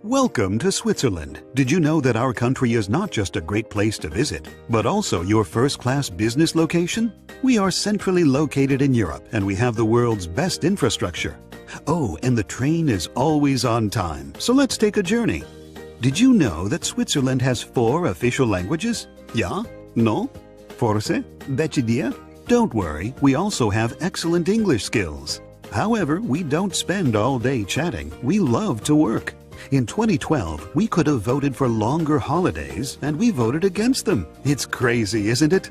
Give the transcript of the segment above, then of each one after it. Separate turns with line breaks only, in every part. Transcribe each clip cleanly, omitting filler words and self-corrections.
Welcome to Switzerland. Did you know that our country is not just a great place to visit, but also your first-class business location? We are centrally located in Europe and we have the world's best infrastructure. Oh, and the train is always on time, so let's take a journey. Did you know that Switzerland has 4 official languages? Ja? No? Forse? Decidia? Don't worry, we also have excellent English skills. However, we don't spend all day chatting. We love to work. In 2012, we could have voted for longer holidays, and we voted against them. It's crazy, isn't it?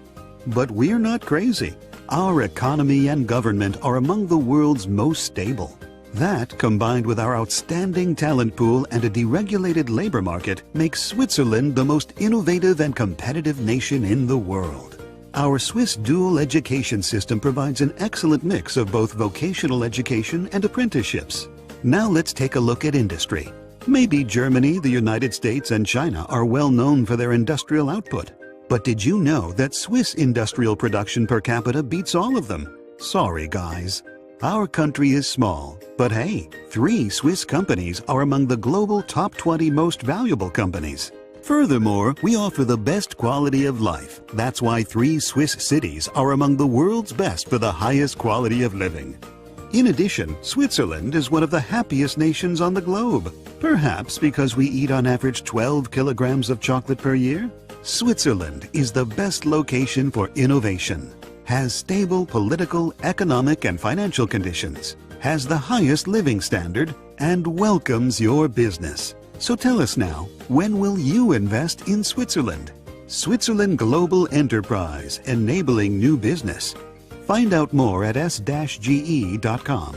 But we're not crazy. Our economy and government are among the world's most stable. That, combined with our outstanding talent pool and a deregulated labor market, makes Switzerland the most innovative and competitive nation in the world. Our Swiss dual education system provides an excellent mix of both vocational education and apprenticeships. Now let's take a look at industry. Maybe Germany, the United States, and China are well known for their industrial output. But did you know that Swiss industrial production per capita beats all of them? Sorry, guys. Our country is small, but hey, 3 Swiss companies are among the global top 20 most valuable companies. Furthermore, we offer the best quality of life. That's why 3 Swiss cities are among the world's best for the highest quality of living. In addition, Switzerland is one of the happiest nations on the globe. Perhaps because we eat on average 12 kilograms of chocolate per year? Switzerland is the best location for innovation, has stable political, economic, and financial conditions, has the highest living standard, and welcomes your business. So tell us now, when will you invest in Switzerland? Switzerland Global Enterprise, enabling new business. Find out more at s-ge.com.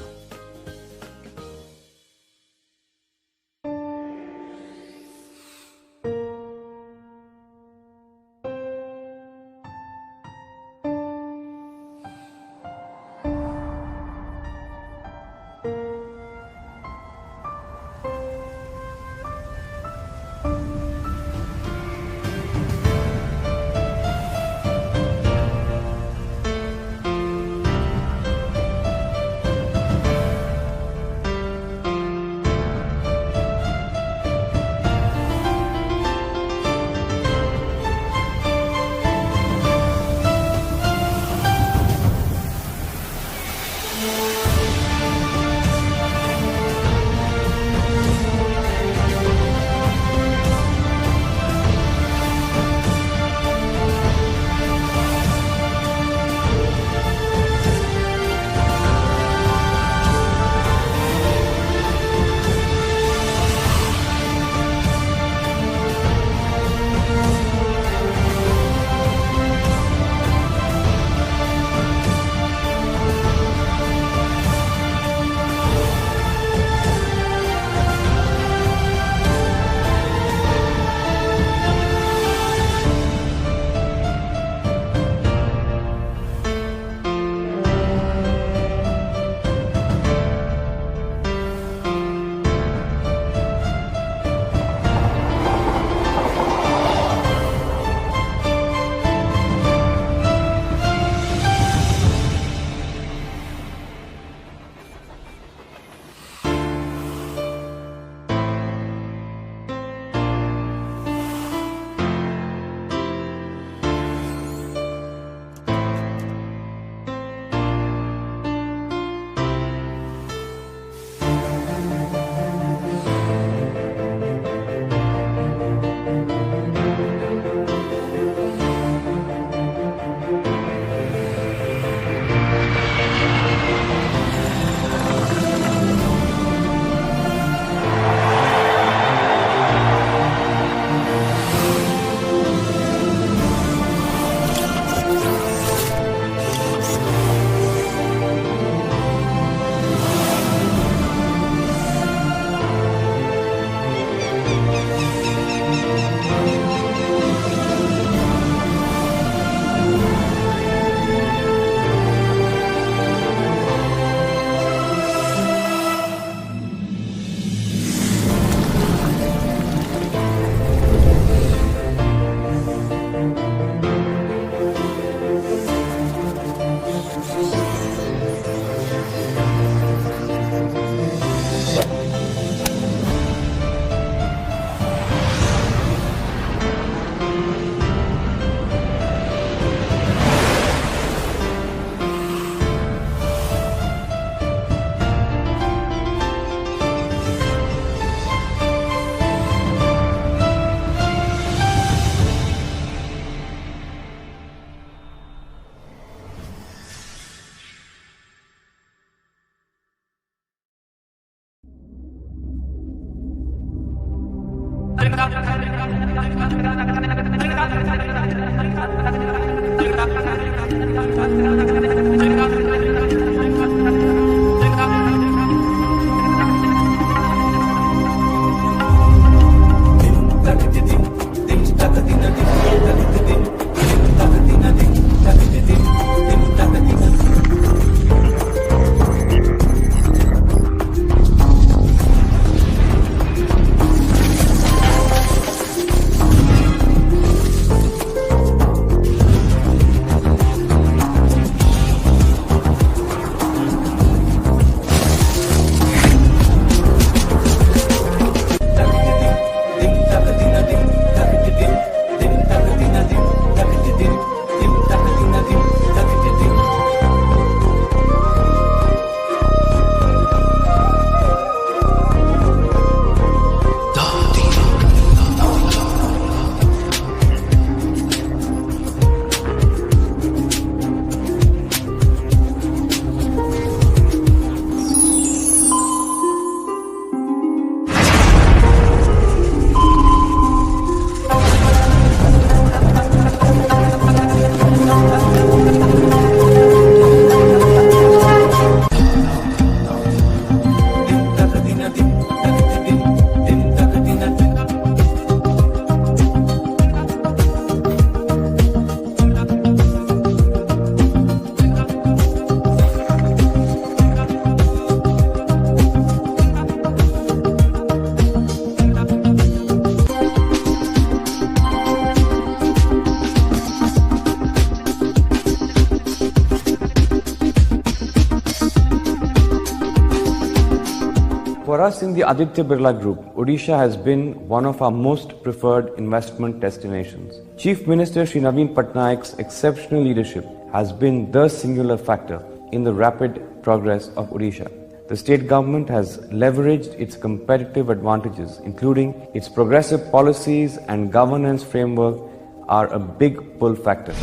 For us in the Aditya Birla Group, Odisha has been one of our most preferred investment destinations. Chief Minister Shri Naveen Patnaik's exceptional leadership has been the singular factor in the rapid progress of Odisha. The state government has leveraged its competitive advantages, including its progressive policies and governance framework, are a big pull factor.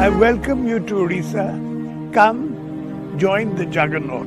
I welcome you to Odisha. Come, join the juggernaut.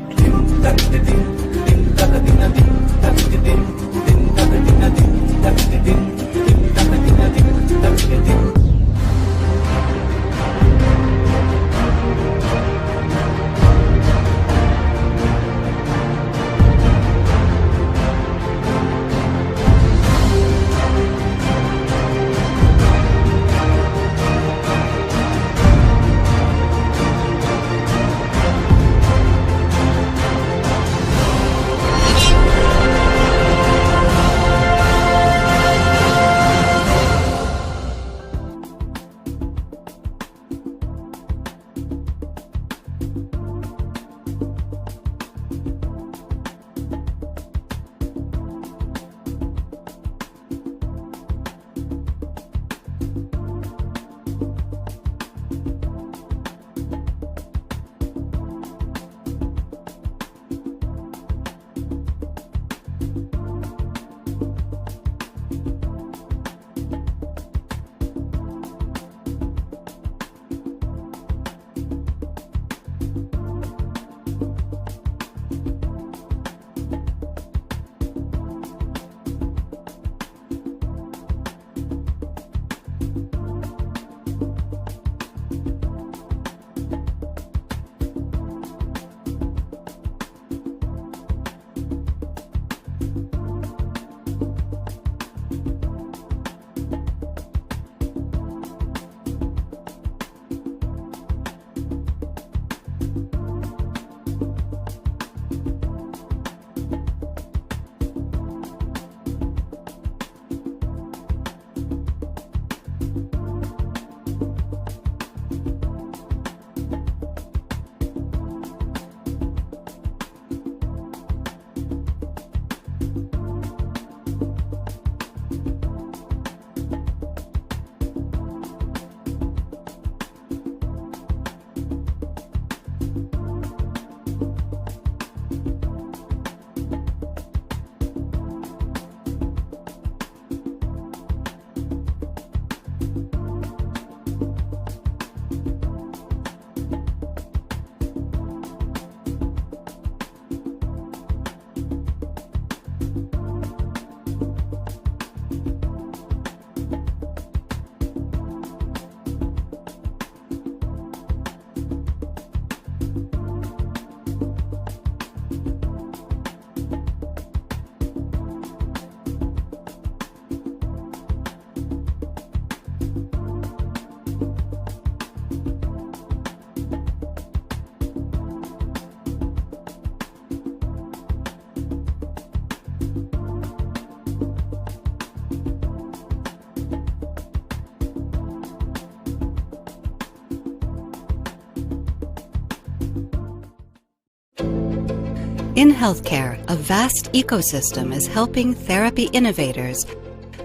In healthcare, a vast ecosystem is helping therapy innovators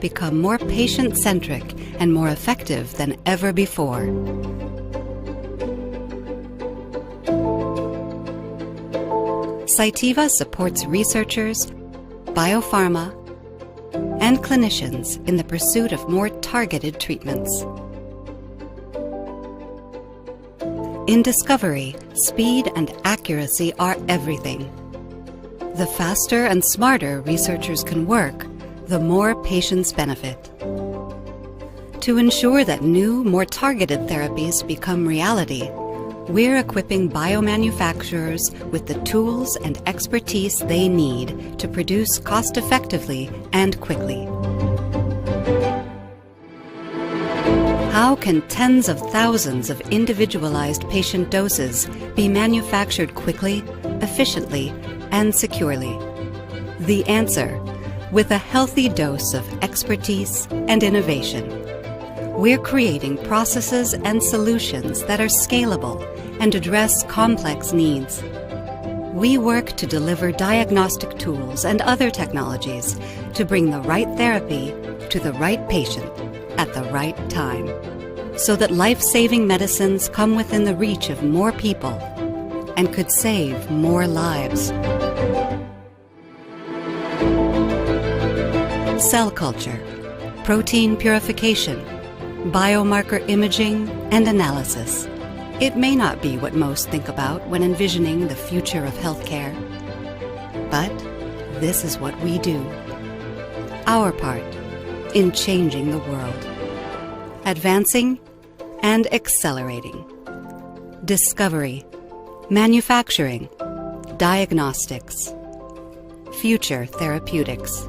become more patient-centric and more effective than ever before. Cytiva supports researchers, biopharma, and clinicians in the pursuit of more targeted treatments. In discovery, speed and accuracy are everything. The faster and smarter researchers can work, the more patients benefit. To ensure that new, more targeted therapies become reality, we're equipping biomanufacturers with the tools and expertise they need to produce cost-effectively and quickly. How can tens of thousands of individualized patient doses be manufactured quickly, efficiently, and securely? The answer, with a healthy dose of expertise and innovation. We're creating processes and solutions that are scalable and address complex needs. We work to deliver diagnostic tools and other technologies to bring the right therapy to the right patient at the right time, so that life-saving medicines come within the reach of more people and could save more lives. Cell culture, protein purification, biomarker imaging, and analysis. It may not be what most think about when envisioning the future of healthcare, but this is what we do. Our part in changing the world. Advancing and accelerating. Discovery, manufacturing, diagnostics, future therapeutics.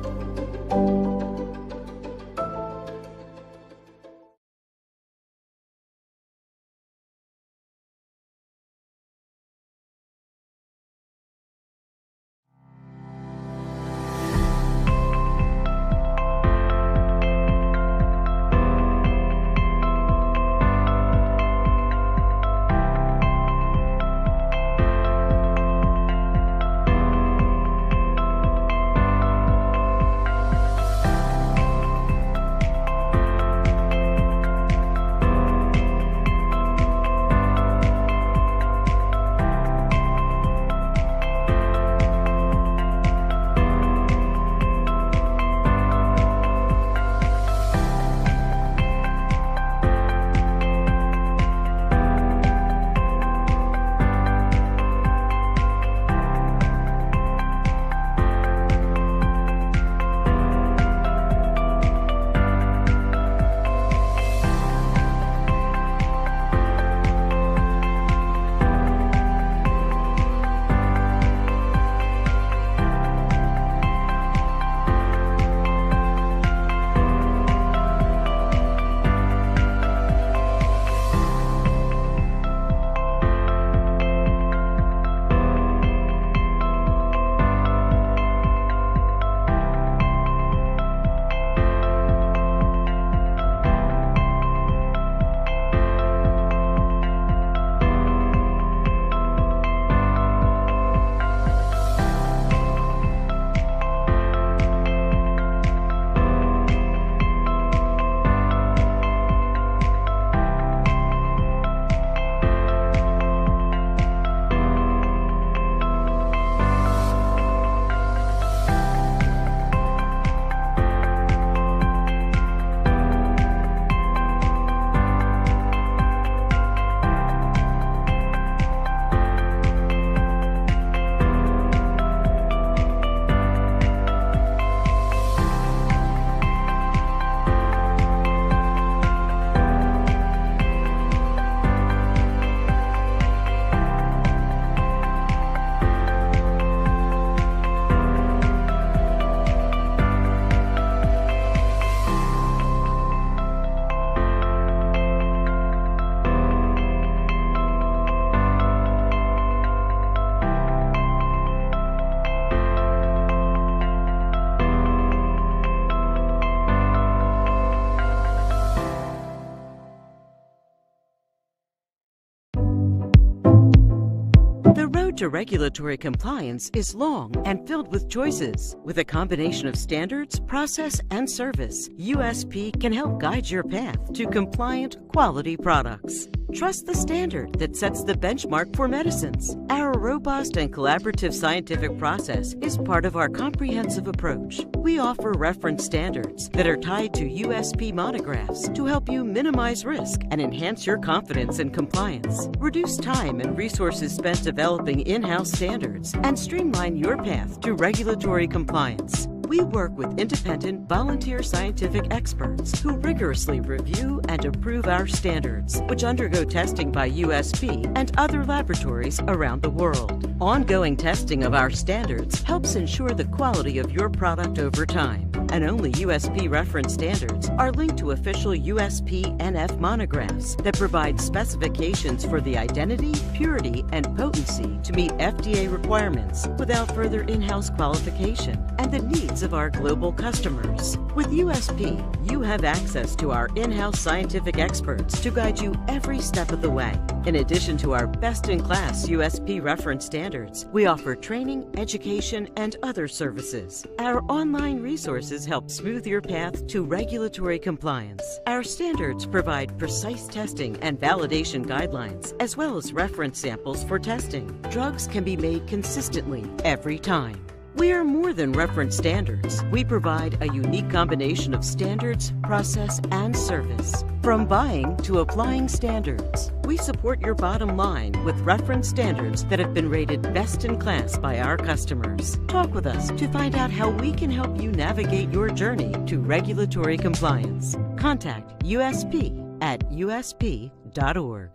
road to regulatory compliance is long and filled with choices. With a combination of standards, process, and service, USP can help guide your path to compliant, quality products. Trust the standard that sets the benchmark for medicines. Our robust and collaborative scientific process is part of our comprehensive approach. We offer reference standards that are tied to USP monographs to help you minimize risk and enhance your confidence in compliance. Reduce time and resources spent developing in-house standards and streamline your path to regulatory compliance. We work with independent, volunteer scientific experts who rigorously review and approve our standards, which undergo testing by USP and other laboratories around the world. Ongoing testing of our standards helps ensure the quality of your product over time, and only USP reference standards are linked to official USP NF monographs that provide specifications for the identity, purity, and potency to meet FDA requirements without further in-house qualification and the needs of our global customers. With USP, you have access to our in-house scientific experts to guide you every step of the way. In addition to our best-in-class USP reference standards, we offer training, education, and other services. Our online resources help smooth your path to regulatory compliance. Our standards provide precise testing and validation guidelines, as well as reference samples for testing. Drugs can be made consistently every time. We are more than reference standards. We provide a unique combination of standards, process, and service. From buying to applying standards, we support your bottom line with reference standards that have been rated best in class by our customers. Talk with us to find out how we can help you navigate your journey to regulatory compliance. Contact USP at usp.org.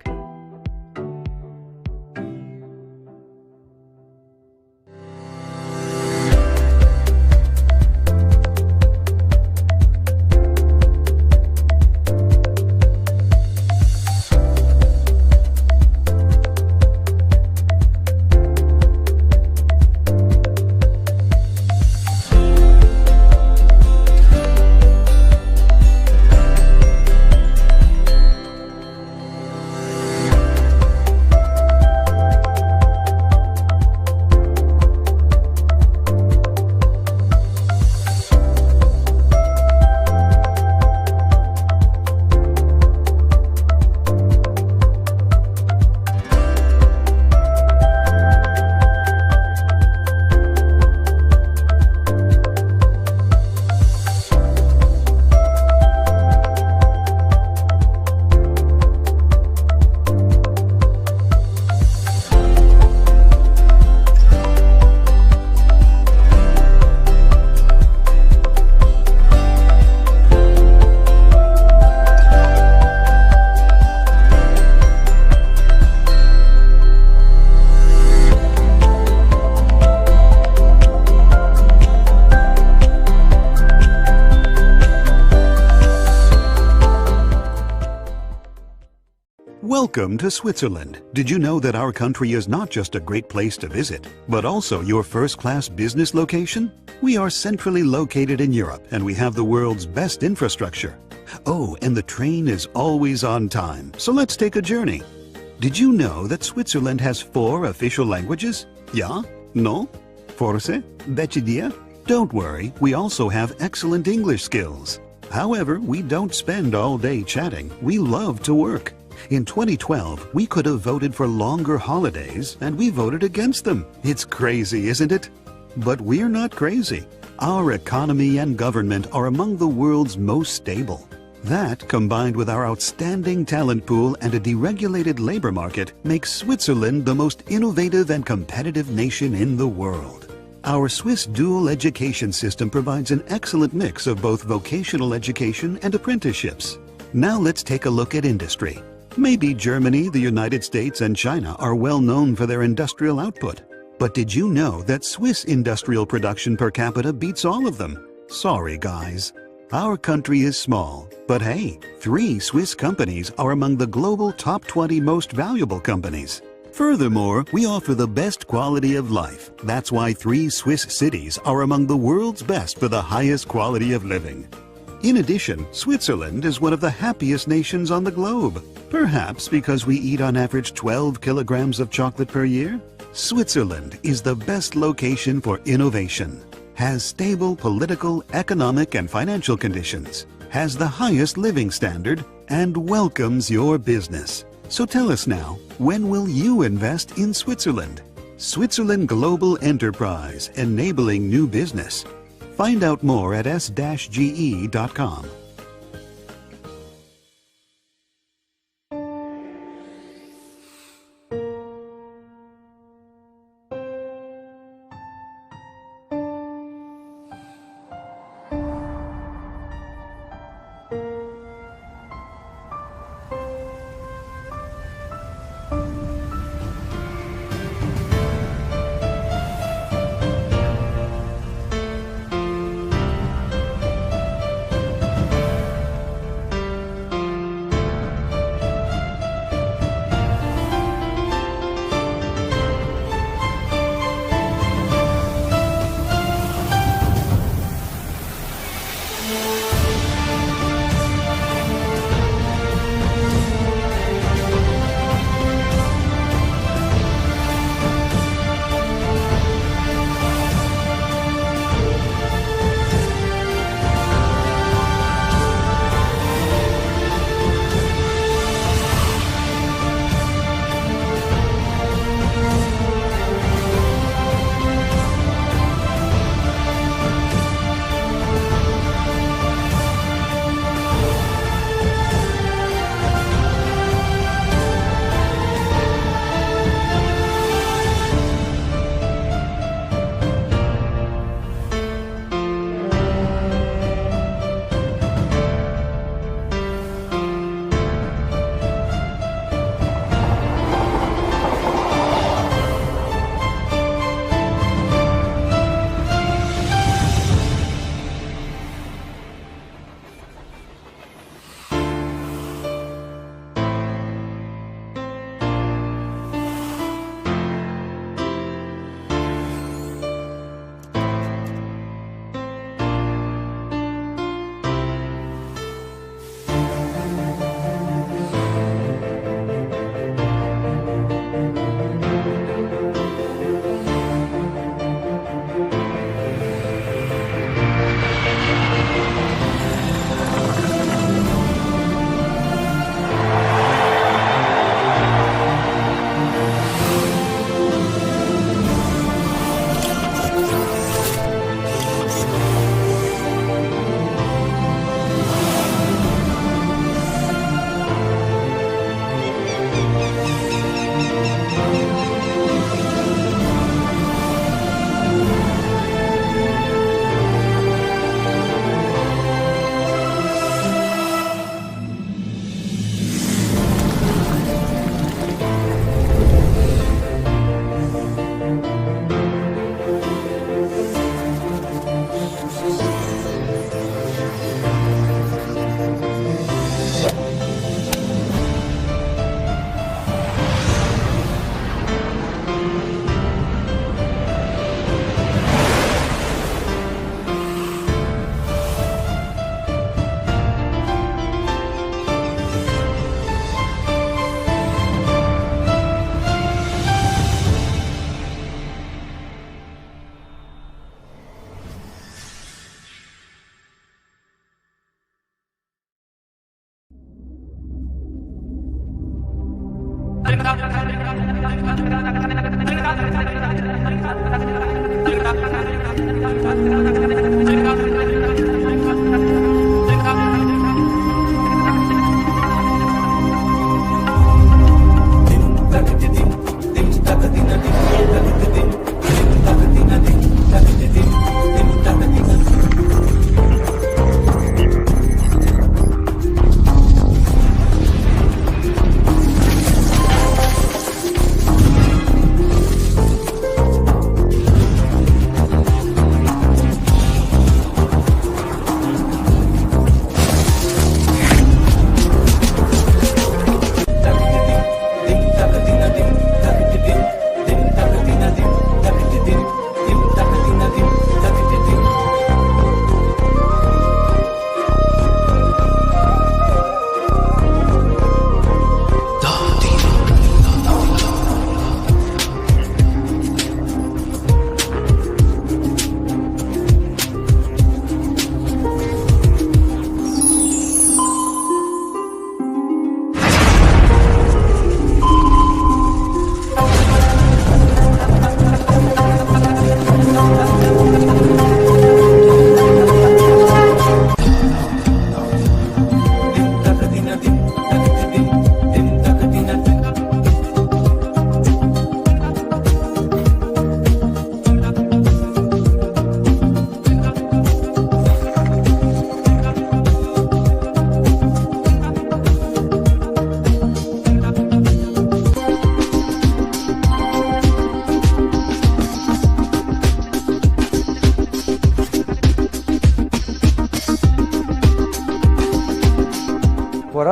Welcome to Switzerland. Did you know that our country is not just a great place to visit, but also your first-class business location? We are centrally located in Europe, and we have the world's best infrastructure. Oh, and the train is always on time, so let's take a journey. Did you know that Switzerland has 4 official languages? Ja? No? Forse? Decidia? Don't worry, we also have excellent English skills. However, we don't spend all day chatting. We love to work. In 2012, we could have voted for longer holidays, and we voted against them. It's crazy, isn't it? But we're not crazy. Our economy and government are among the world's most stable. That, combined with our outstanding talent pool and a deregulated labor market, makes Switzerland the most innovative and competitive nation in the world. Our Swiss dual education system provides an excellent mix of both vocational education and apprenticeships. Now let's take a look at industry. Maybe Germany, the United States, and China are well known for their industrial output. But did you know that Swiss industrial production per capita beats all of them? Sorry, guys. Our country is small, but hey, 3 Swiss companies are among the global top 20 most valuable companies. Furthermore, we offer the best quality of life. That's why 3 Swiss cities are among the world's best for the highest quality of living. In addition, Switzerland is one of the happiest nations on the globe. Perhaps because we eat on average 12 kilograms of chocolate per year? Switzerland is the best location for innovation, has stable political, economic, and financial conditions, has the highest living standard, and welcomes your business. So tell us now, when will you invest in Switzerland? Switzerland Global Enterprise, enabling new business. Find out more at s-ge.com.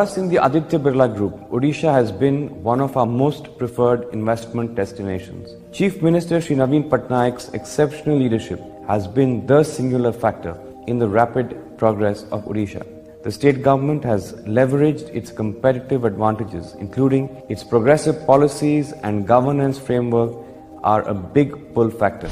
us in the Aditya Birla Group, Odisha has been one of our most preferred investment destinations. Chief Minister Shri Naveen Patnaik's exceptional leadership has been the singular factor in the rapid progress of Odisha. The state government has leveraged its competitive advantages, including its progressive policies and governance framework, are a big pull factor.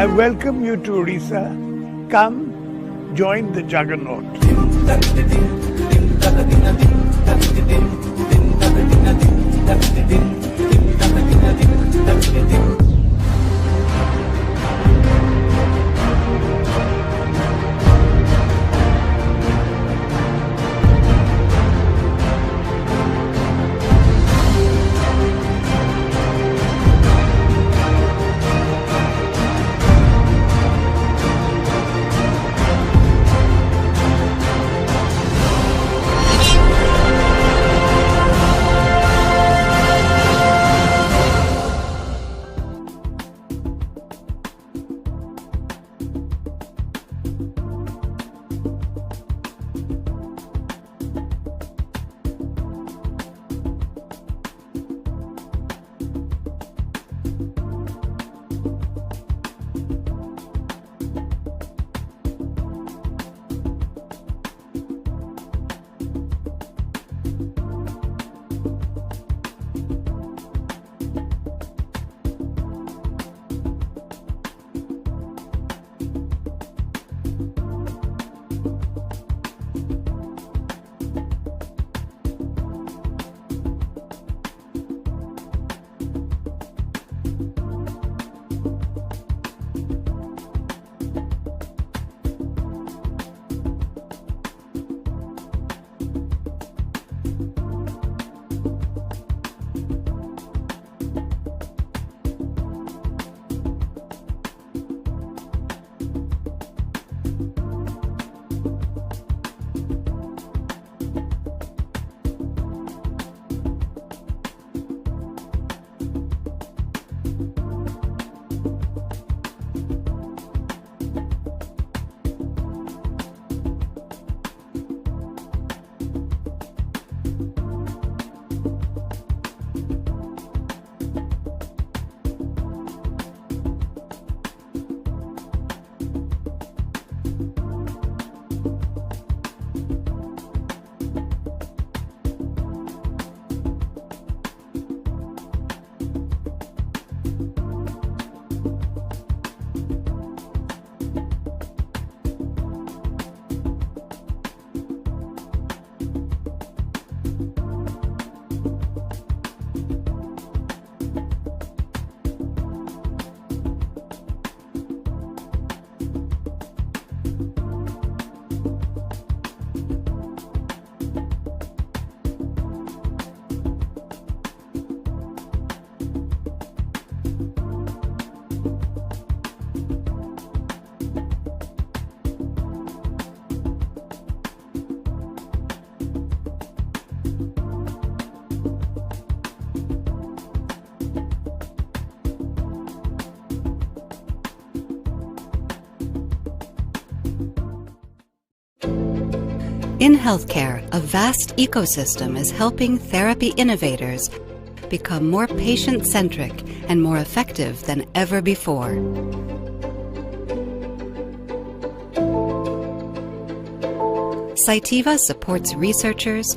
I welcome you to Odisha. Come, join the Juggernaut.
In healthcare, a vast ecosystem is helping therapy innovators become more patient-centric and more effective than ever before. Cytiva supports researchers,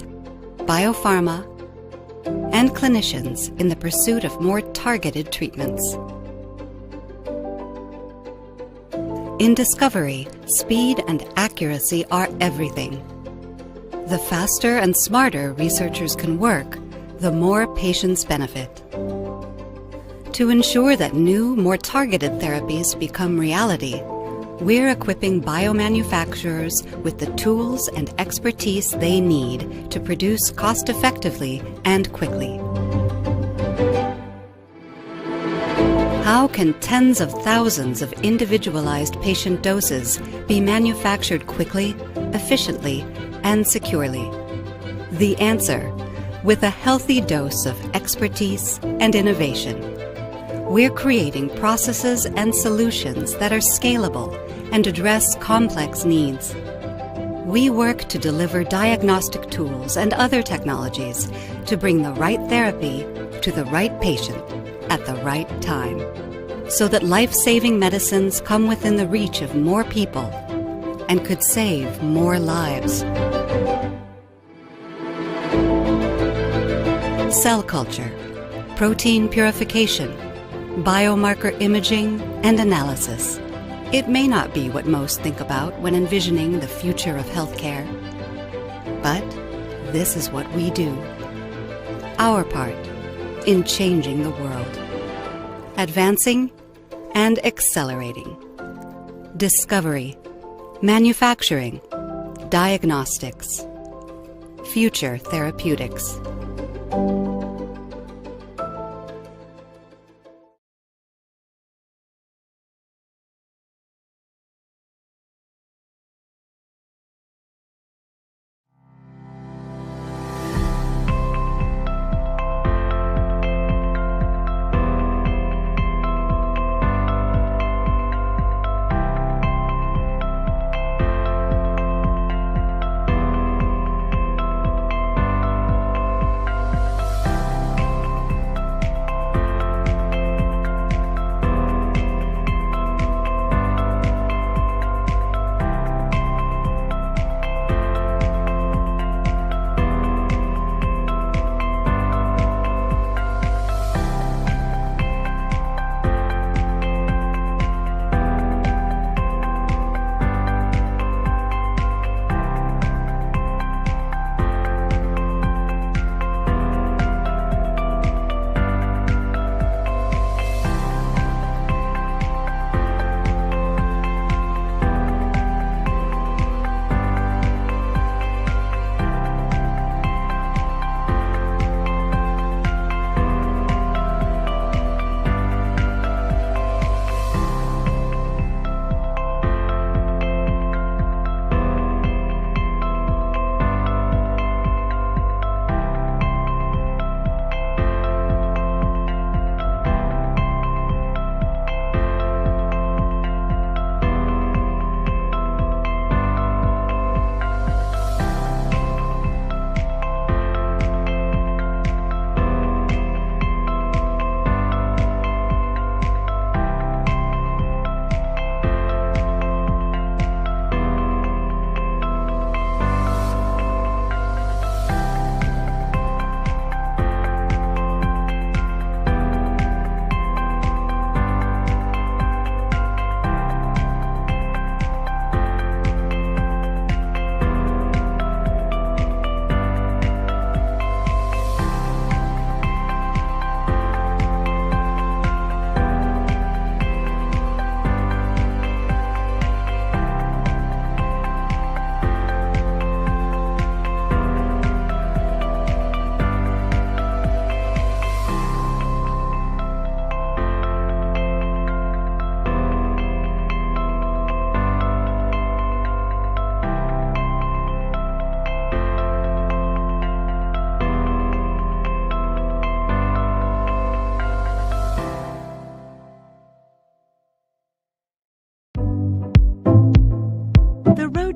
biopharma, and clinicians in the pursuit of more targeted treatments. In discovery, speed and accuracy are everything. The faster and smarter researchers can work, the more patients benefit. To ensure that new, more targeted therapies become reality, we're equipping biomanufacturers with the tools and expertise they need to produce cost-effectively and quickly. How can tens of thousands of individualized patient doses be manufactured quickly, efficiently, and securely? The answer, with a healthy dose of expertise and innovation. We're creating processes and solutions that are scalable and address complex needs. We work to deliver diagnostic tools and other technologies to bring the right therapy to the right patient at the right time, so that life-saving medicines come within the reach of more people and could save more lives. Cell culture, protein purification, biomarker imaging, and analysis. It may not be what most think about when envisioning the future of healthcare, but this is what we do. Our part in changing the world. Advancing and accelerating. Discovery, manufacturing, diagnostics, future therapeutics.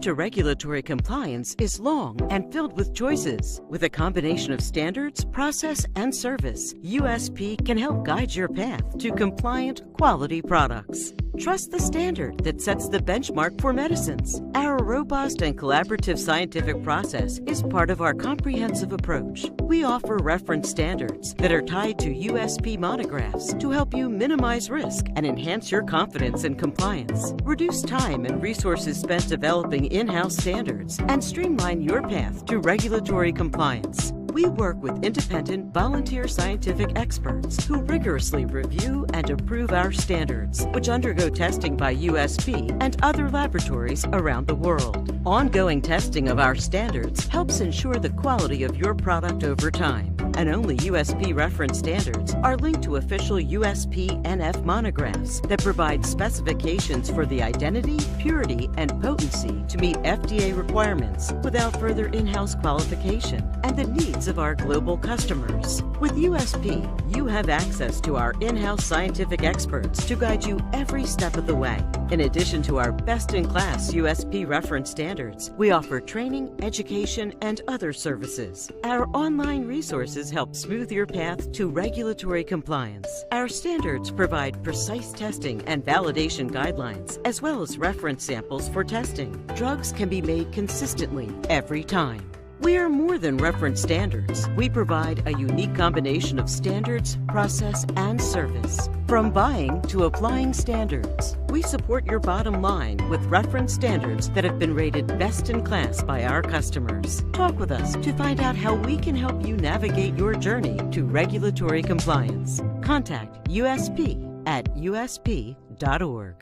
To regulatory compliance is long and filled with choices. With a combination of standards, process, and service, USP can help guide your path to compliant, quality products. Trust the standard that sets the benchmark for medicines. Our robust and collaborative scientific process is part of our comprehensive approach. We offer reference standards that are tied to USP monographs to help you minimize risk and enhance your confidence in compliance. Reduce time and resources spent developing in-house standards and streamline your path to regulatory compliance. We work with independent, volunteer scientific experts who rigorously review and approve our standards, which undergo testing by USP and other laboratories around the world. Ongoing testing of our standards helps ensure the quality of your product over time, and only USP reference standards are linked to official USP NF monographs that provide specifications for the identity, purity, and potency to meet FDA requirements without further in-house qualification and the needs of our global customers. With USP, you have access to our in-house scientific experts to guide you every step of the way. In addition to our best-in-class USP reference standards, we offer training, education, and other services. Our online resources help smooth your path to regulatory compliance. Our standards provide precise testing and validation guidelines, as well as reference samples for testing. Drugs can be made consistently every time. We are more than reference standards. We provide a unique combination of standards, process, and service. From buying to applying standards, we support your bottom line with reference standards that have been rated best in class by our customers. Talk with us to find out how we can help you navigate your journey to regulatory compliance. Contact USP at usp.org.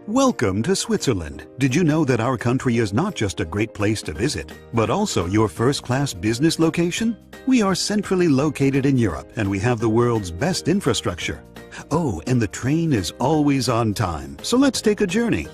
Welcome to Switzerland. Did you know that our country is not just a great place to visit, but also your first-class business location? We are centrally located in Europe, and we have the world's best infrastructure. Oh, and the train is always on time, so let's take a journey.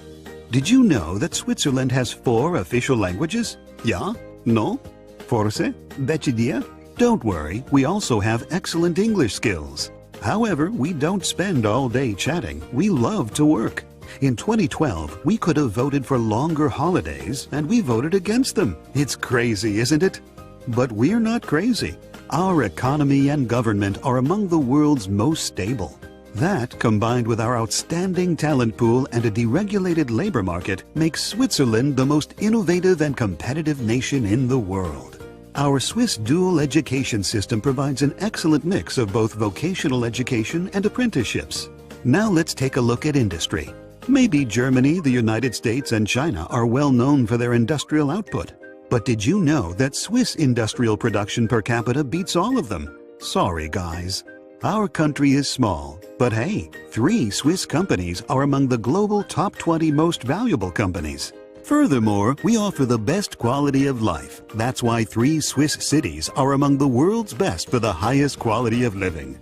Did you know that Switzerland has 4 official languages? Ja? No? Forse? Welche dir? Don't worry, we also have excellent English skills. However, we don't spend all day chatting. We love to work. In 2012, we could have voted for longer holidays, and we voted against them. It's crazy, isn't it? But we're not crazy. Our economy and government are among the world's most stable. That, combined with our outstanding talent pool and a deregulated labor market, makes Switzerland the most innovative and competitive nation in the world. Our Swiss dual education system provides an excellent mix of both vocational education and apprenticeships. Now let's take a look at industry. Maybe Germany, the United States, and China are well known for their industrial output. But did you know that Swiss industrial production per capita beats all of them? Sorry, guys. Our country is small, but hey, 3 Swiss companies are among the global top 20 most valuable companies. Furthermore, we offer the best quality of life. That's why 3 Swiss cities are among the world's best for the highest quality of living.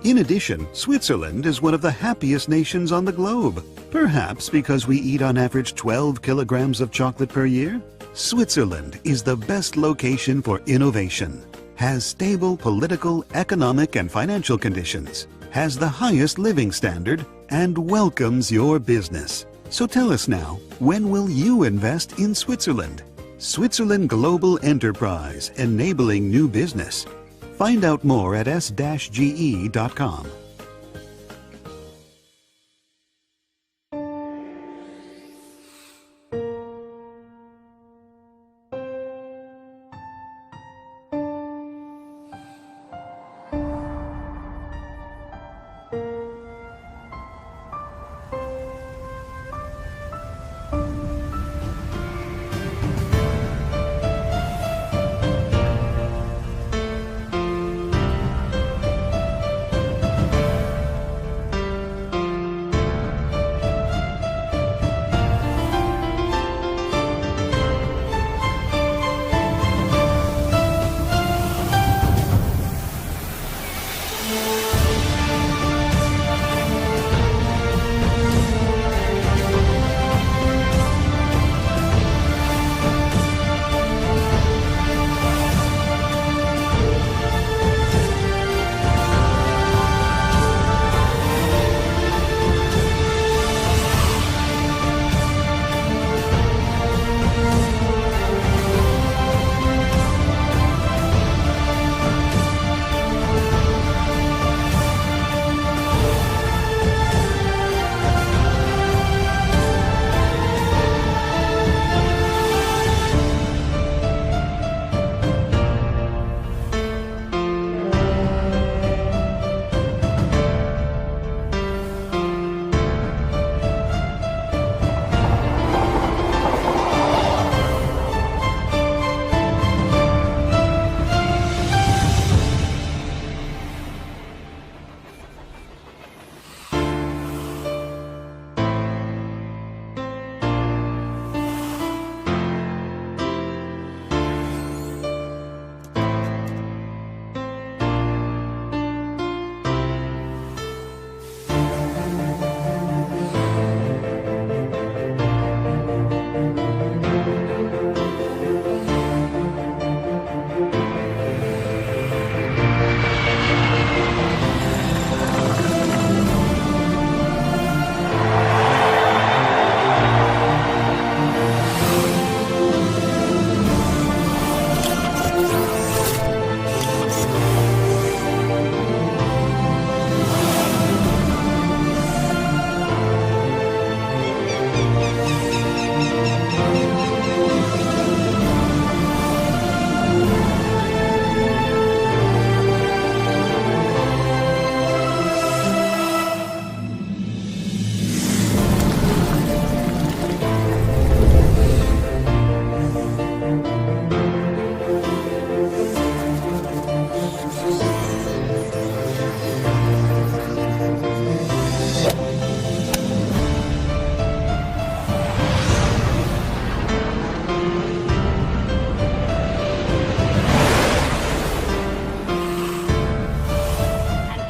In addition, Switzerland is one of the happiest nations on the globe. Perhaps because we eat on average 12 kilograms of chocolate per year? Switzerland is the best location for innovation, has stable political, economic, and financial conditions, has the highest living standard, and welcomes your business. So tell us now, when will you invest in Switzerland? Switzerland Global Enterprise, enabling new business. Find out more at s-ge.com.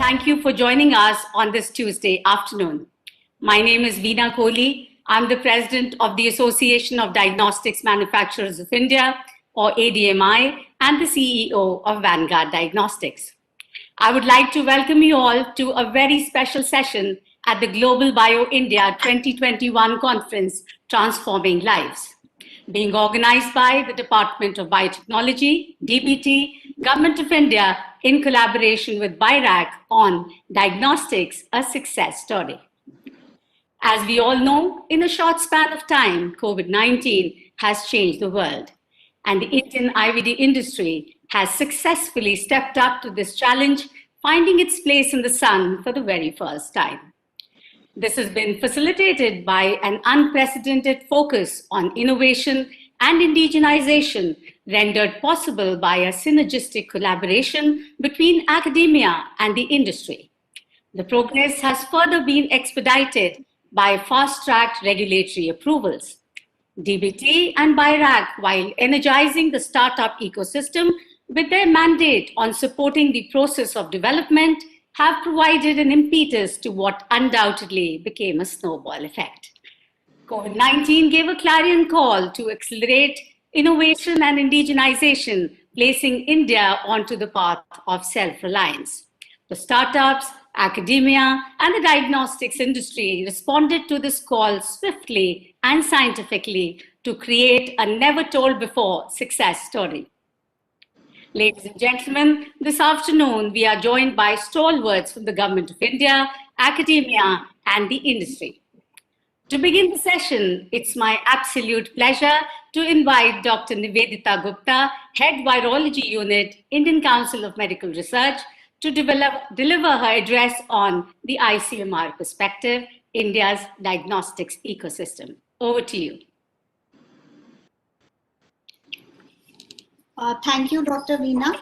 Thank you for joining us on this Tuesday afternoon. My name is Veena Kohli. I'm the president of the Association of Diagnostics Manufacturers of India, or ADMI, and the CEO of Vanguard Diagnostics. I would like to welcome you all to a very special session at the Global Bio India 2021 conference, Transforming Lives, being organized by the Department of Biotechnology, DBT, Government of India, in collaboration with BIRAC on Diagnostics, a Success Story. As we all know, in a short span of time, COVID-19 has changed the world, and the Indian IVD industry has successfully stepped up to this challenge, finding its place in the sun for the very first time. This has been facilitated by an unprecedented focus on innovation and indigenization, rendered possible by a synergistic collaboration between academia and the industry. The progress has further been expedited by fast-tracked regulatory approvals. DBT and BIRAC, while energizing the startup ecosystem with their mandate on supporting the process of development, have provided an impetus to what undoubtedly became a snowball effect. COVID-19 gave a clarion call to accelerate innovation and indigenization, placing India onto the path of self-reliance. The startups Academia and the diagnostics industry responded to this call swiftly and scientifically to create a never told before success story. Ladies and gentlemen, this afternoon we are joined by stalwarts from the Government of India, academia, and the industry. To begin the session, it's my absolute pleasure to invite Dr. Nivedita Gupta, Head Virology Unit, Indian Council of Medical Research, to deliver her address on the ICMR perspective, India's diagnostics ecosystem. Over to you.
Thank you, Dr. Veena.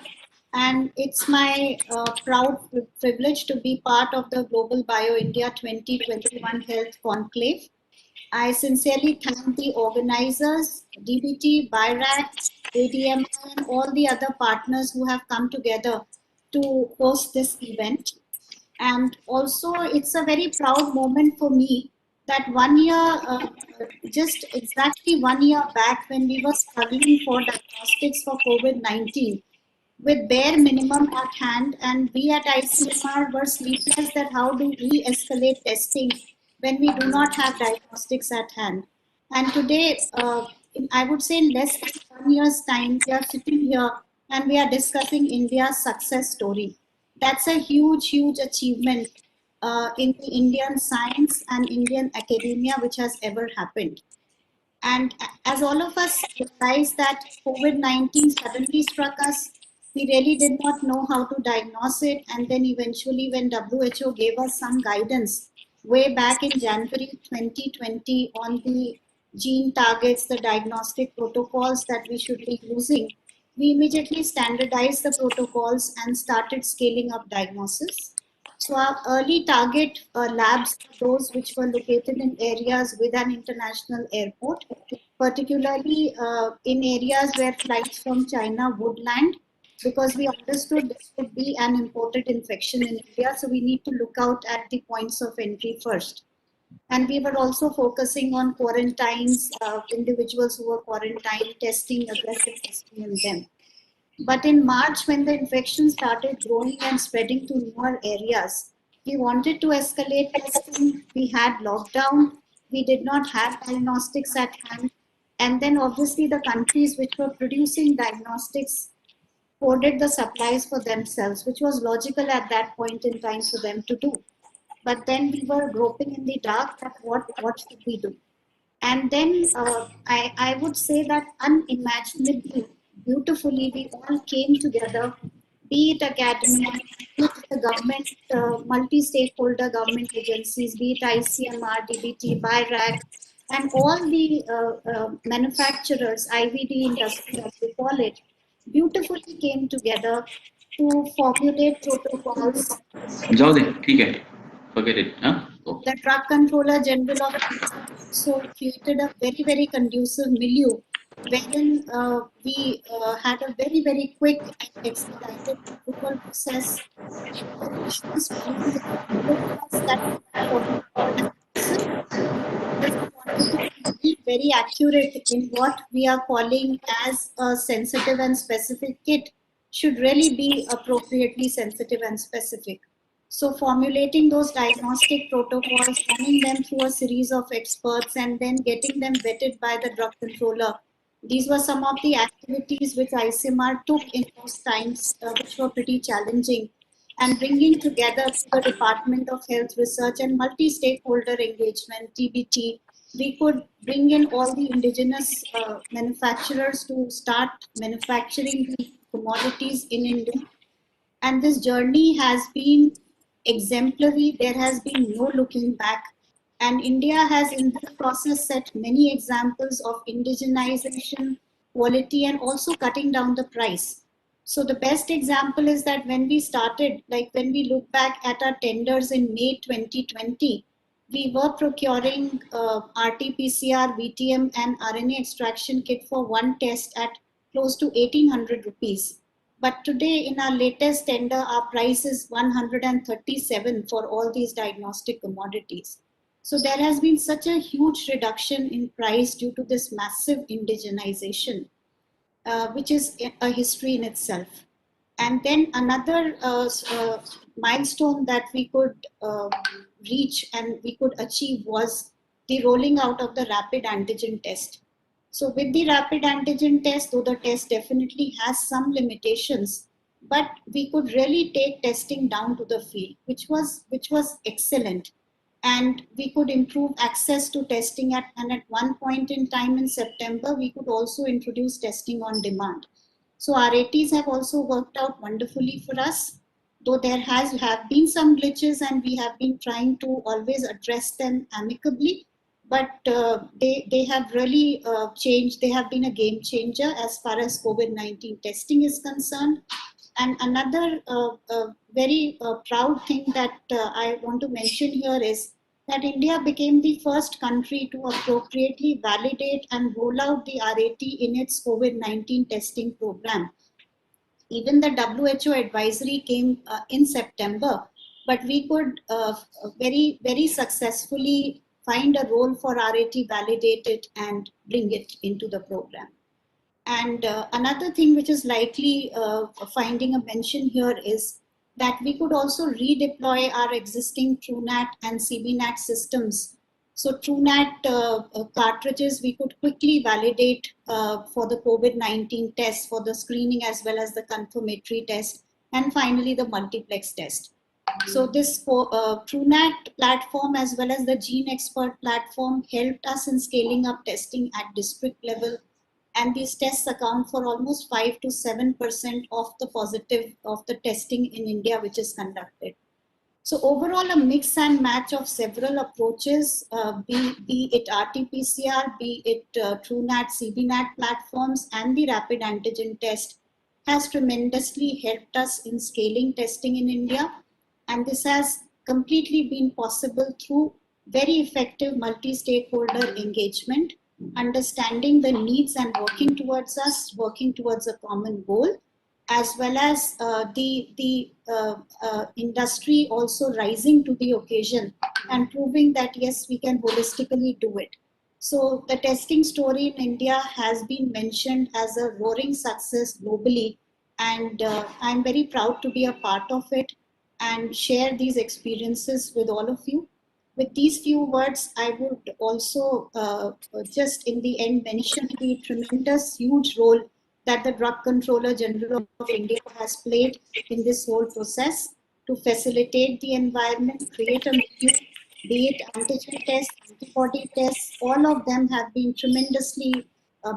And it's my proud privilege to be part of the Global Bio India 2021 Health Conclave. I sincerely thank the organizers, DBT, BIRAC, ADMI, and all the other partners who have come together to host this event. And also, it's a very proud moment for me that 1 year, just exactly 1 year back, when we were struggling for diagnostics for COVID-19, with bare minimum at hand, and we at ICMR were sleepless that how do we escalate testing when we do not have diagnostics at hand. And today, I would say in less than 1 year's time, we are sitting here and we are discussing India's success story. That's a huge, huge achievement in the Indian science and Indian academia which has ever happened. And as all of us realize that COVID-19 suddenly struck us, we really did not know how to diagnose it. And then eventually when WHO gave us some guidance way back in January 2020 on the gene targets, the diagnostic protocols that we should be using, we immediately standardized the protocols and started scaling up diagnosis. So our early target labs, those which were located in areas with an international airport, particularly in areas where flights from China would land, because we understood this would be an imported infection in India. So we need to look out at the points of entry first. And we were also focusing on quarantines, individuals who were quarantined, testing, aggressive testing in them. But in March, when the infection started growing and spreading to newer areas, we wanted to escalate testing. We had lockdown. We did not have diagnostics at hand. And then obviously the countries which were producing diagnostics hoarded the supplies for themselves, which was logical at that point in time for them to do. But then we were groping in the dark at what should we do? And then I would say that unimaginably, beautifully, we all came together, be it academia, be it the government, multi-stakeholder government agencies, be it ICMR, DBT, BIRAC, and all the manufacturers, IVD industry as we call it, beautifully came together to formulate protocols.
Forget it. Huh? Oh.
The Drug Controller General of India also created a very, very conducive milieu wherein we had a very, very quick and expedited approval process. Be very accurate in what we are calling as a sensitive and specific kit should really be appropriately sensitive and specific. So formulating those diagnostic protocols, running them through a series of experts and then getting them vetted by the drug controller. These were some of the activities which ICMR took in those times, which were pretty challenging. And bringing together the Department of Health Research and multi-stakeholder engagement, TBT, we could bring in all the indigenous manufacturers to start manufacturing the commodities in India. And this journey has been exemplary. There has been no looking back. And India has in this process set many examples of indigenization, quality, and also cutting down the price. So the best example is that when we started, like when we look back at our tenders in May 2020, we were procuring RT-PCR, VTM, and RNA extraction kit for one test at close to 1,800 rupees. But today in our latest tender, our price is 137 for all these diagnostic commodities. So there has been such a huge reduction in price due to this massive indigenization, which is a history in itself. And then another milestone that we could reach and we could achieve was the rolling out of the rapid antigen test. So with the rapid antigen test, though the test definitely has some limitations, but we could really take testing down to the field, which was excellent. And we could improve access to testing and at one point in time in September, we could also introduce testing on demand. So RATs have also worked out wonderfully for us, though there have been some glitches and we have been trying to always address them amicably, but they have really changed. They have been a game changer as far as COVID-19 testing is concerned. And another very proud thing that I want to mention here is that India became the first country to appropriately validate and roll out the RAT in its COVID-19 testing program. Even the WHO advisory came in September, but we could very, very successfully find a role for RAT, validate it, and bring it into the program. And another thing which is likely finding a mention here is that we could also redeploy our existing TrueNat and CBNat systems. So TrueNat cartridges we could quickly validate for the COVID-19 test, for the screening as well as the confirmatory test, and finally the multiplex test. So this TrueNat platform as well as the GeneXpert platform helped us in scaling up testing at district level. And these tests account for almost 5 to 7% of the testing in India which is conducted. So overall, a mix and match of several approaches, be it RT-PCR, be it TrueNat, CBNat platforms, and the rapid antigen test has tremendously helped us in scaling testing in India. And this has completely been possible through very effective multi-stakeholder engagement, understanding the needs and working towards a common goal, as well as the industry also rising to the occasion and proving that yes, we can holistically do it. So the testing story in India has been mentioned as a roaring success globally, and I'm very proud to be a part of it and share these experiences with all of you. With these few words, I would also just in the end mention the tremendous, huge role that the Drug Controller General of India has played in this whole process to facilitate the environment, create a menu, be it antigen tests, antibody tests, all of them have been tremendously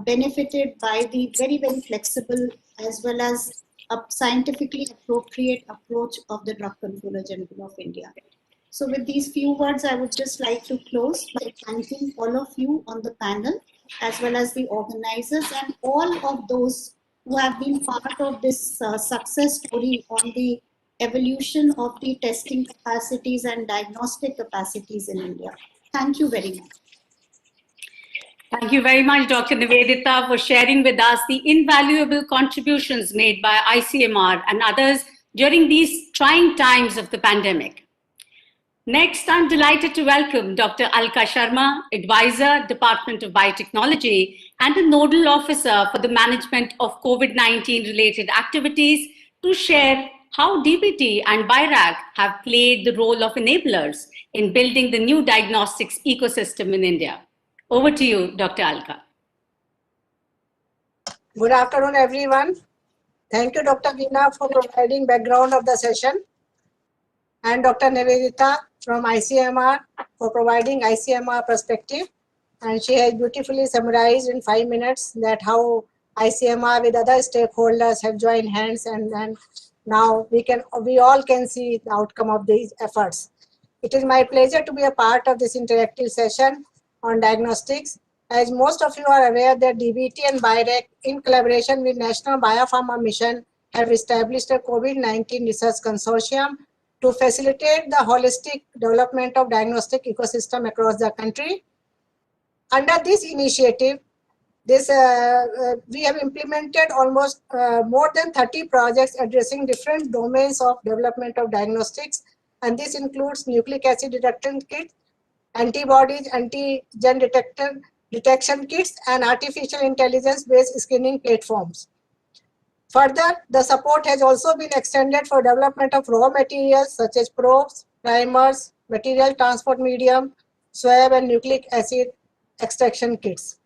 benefited by the very, very flexible as well as a scientifically appropriate approach of the Drug Controller General of India. So with these few words, I would just like to close by thanking all of you on the panel, as well as the organizers and all of those who have been part of this success story on the evolution of the testing capacities and diagnostic capacities in India. Thank you very much.
Thank you very much, Dr. Nivedita, for sharing with us the invaluable contributions made by ICMR and others during these trying times of the pandemic. Next, I'm delighted to welcome Dr. Alka Sharma, Advisor, Department of Biotechnology, and a Nodal Officer for the Management of COVID-19 related activities to share how DBT and BIRAC have played the role of enablers in building the new diagnostics ecosystem in India. Over to you, Dr. Alka.
Good afternoon, everyone. Thank you, Dr. Veena, for providing background of the session, and Dr. Nivedita from ICMR for providing ICMR perspective. And she has beautifully summarized in 5 minutes that how ICMR with other stakeholders have joined hands, and now we all can see the outcome of these efforts. It is my pleasure to be a part of this interactive session on diagnostics. As most of you are aware that DBT and BIRAC in collaboration with National Biopharma Mission have established a COVID-19 research consortium to facilitate the holistic development of diagnostic ecosystem across the country. Under this initiative, we have implemented almost more than 30 projects addressing different domains of development of diagnostics, and this includes nucleic acid detection kits, antibodies, antigen detection kits, and artificial intelligence-based screening platforms. Further, the support has also been extended for development of raw materials such as probes, primers, material transport medium, swab and nucleic acid extraction kits.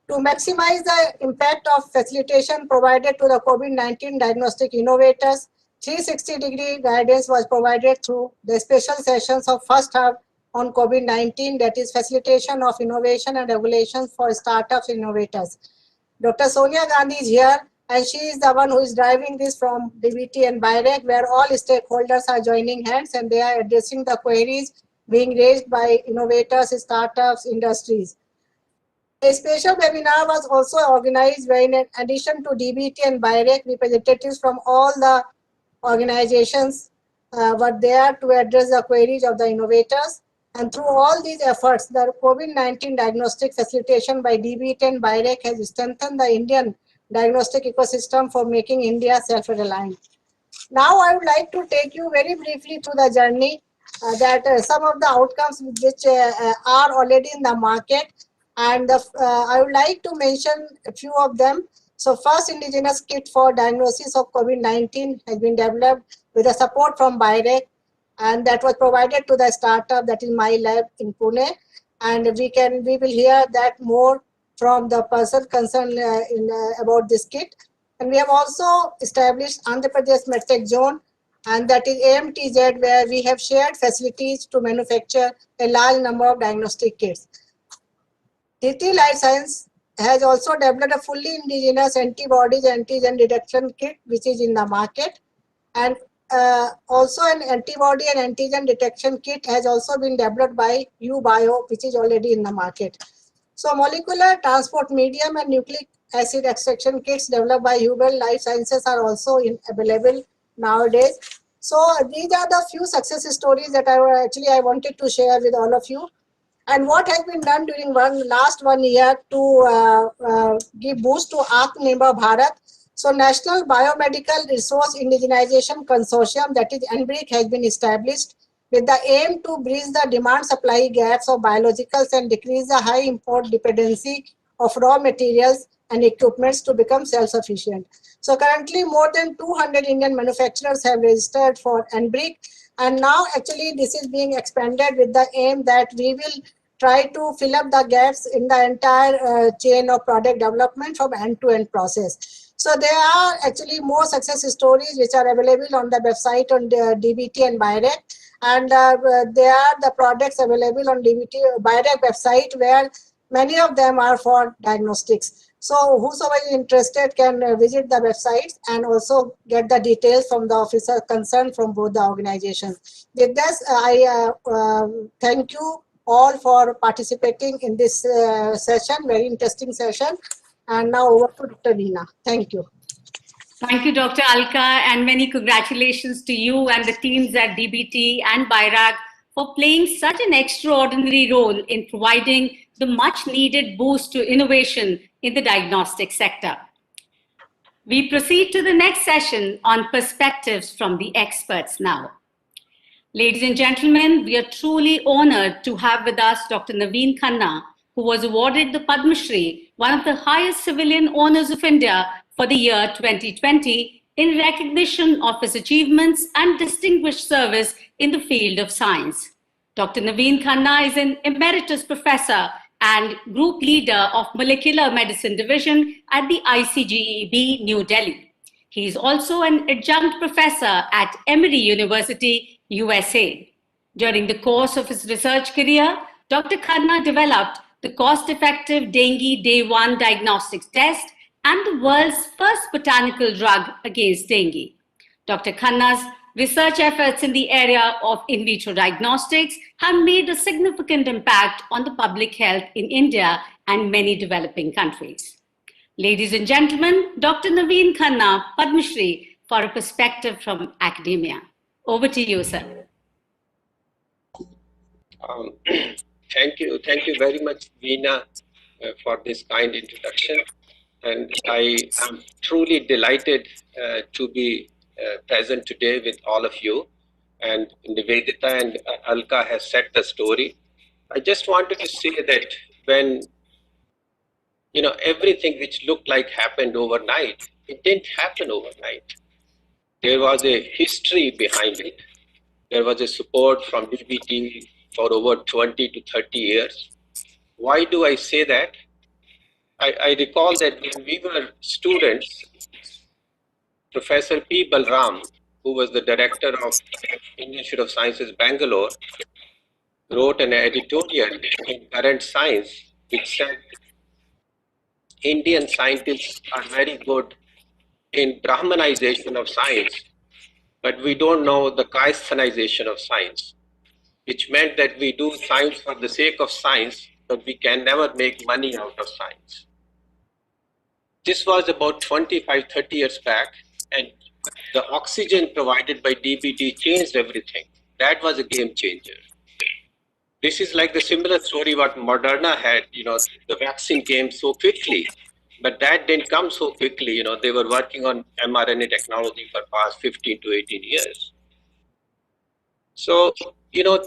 To maximize the impact of facilitation provided to the COVID-19 diagnostic innovators, 360-degree guidance was provided through the special sessions of first hub on COVID-19, that is facilitation of innovation and regulations for startups innovators. Dr. Sonia Gandhi is here, and she is the one who is driving this from DBT and BIREC, where all stakeholders are joining hands and they are addressing the queries being raised by innovators, startups, industries. A special webinar was also organized where, in addition to DBT and BIREC, representatives from all the organizations were there to address the queries of the innovators. And through all these efforts, the COVID-19 diagnostic facilitation by DBT and BIREC has strengthened the Indian diagnostic ecosystem for making India self-reliant. Now, I would like to take you very briefly through the journey that some of the outcomes which are already in the market, and I would like to mention a few of them. So first indigenous kit for diagnosis of COVID-19 has been developed with the support from BIREC, and that was provided to the startup, that is My Lab in Pune. And we will hear that more from the person concerned about this kit. And we have also established Andhra Pradesh MedTech Zone, and that is AMTZ, where we have shared facilities to manufacture a large number of diagnostic kits. Tirti Life Science has also developed a fully indigenous antibodies antigen detection kit, which is in the market. And also an antibody and antigen detection kit has also been developed by UBio, which is already in the market. So molecular transport medium and nucleic acid extraction kits developed by Hubel Life Sciences are also available nowadays. So these are the few success stories that I wanted to share with all of you. And what has been done during last 1 year to give boost to Atmanirbhar Bharat. So National Biomedical Resource Indigenization Consortium, that is NBRIC, has been established with the aim to bridge the demand-supply gaps of biologicals and decrease the high import dependency of raw materials and equipments to become self-sufficient. So currently more than 200 Indian manufacturers have registered for NBRIC, and now actually this is being expanded with the aim that we will try to fill up the gaps in the entire chain of product development from end-to-end process. So there are actually more success stories which are available on the website on the DBT and BIREC, and there are the products available on DBT BIREC website, where many of them are for diagnostics. So whosoever is interested can visit the websites and also get the details from the officer concerned from both the organizations. With this, I thank you all for participating in this session, very interesting session. And now over to Dr. Veena. Thank you.
Thank you, Dr. Alka, and many congratulations to you and the teams at DBT and BIRAG for playing such an extraordinary role in providing the much needed boost to innovation in the diagnostic sector. We proceed to the next session on perspectives from the experts now. Ladies and gentlemen, we are truly honored to have with us Dr. Naveen Khanna, who was awarded the Padma Shri, one of the highest civilian honors of India for the year 2020, in recognition of his achievements and distinguished service in the field of science. Dr. Naveen Khanna is an emeritus professor and group leader of Molecular Medicine Division at the ICGEB, New Delhi. He is also an adjunct professor at Emory University, USA. During the course of his research career, Dr. Khanna developed the cost-effective dengue day 1 diagnostics test and the world's first botanical drug against dengue. Dr. Khanna's research efforts in the area of in vitro diagnostics have made a significant impact on the public health in India and many developing countries. Ladies and gentlemen, Dr. Naveen Khanna, Padma Shri, for a perspective from academia. Over to you, sir.
Thank you very much, Veena, for this kind introduction. And I am truly delighted to be present today with all of you. And Nivedita and Alka has set the story. I just wanted to say that when everything which looked like happened overnight it didn't happen overnight. There was a history behind it. There was a support from DBT for over 20 to 30 years. Why do I say that? I recall that when we were students, Professor P. Balram, who was the director of Indian Institute of Sciences, Bangalore, wrote an editorial in Current Science which said Indian scientists are very good in Brahmanization of science, but we don't know the Kayasthanization of science, which meant that we do science for the sake of science, but we can never make money out of science. This was about 25, 30 years back, and the oxygen provided by DBT changed everything. That was a game changer. This is like the similar story what Moderna had, the vaccine came so quickly, but that didn't come so quickly. They were working on mRNA technology for past 15 to 18 years. So,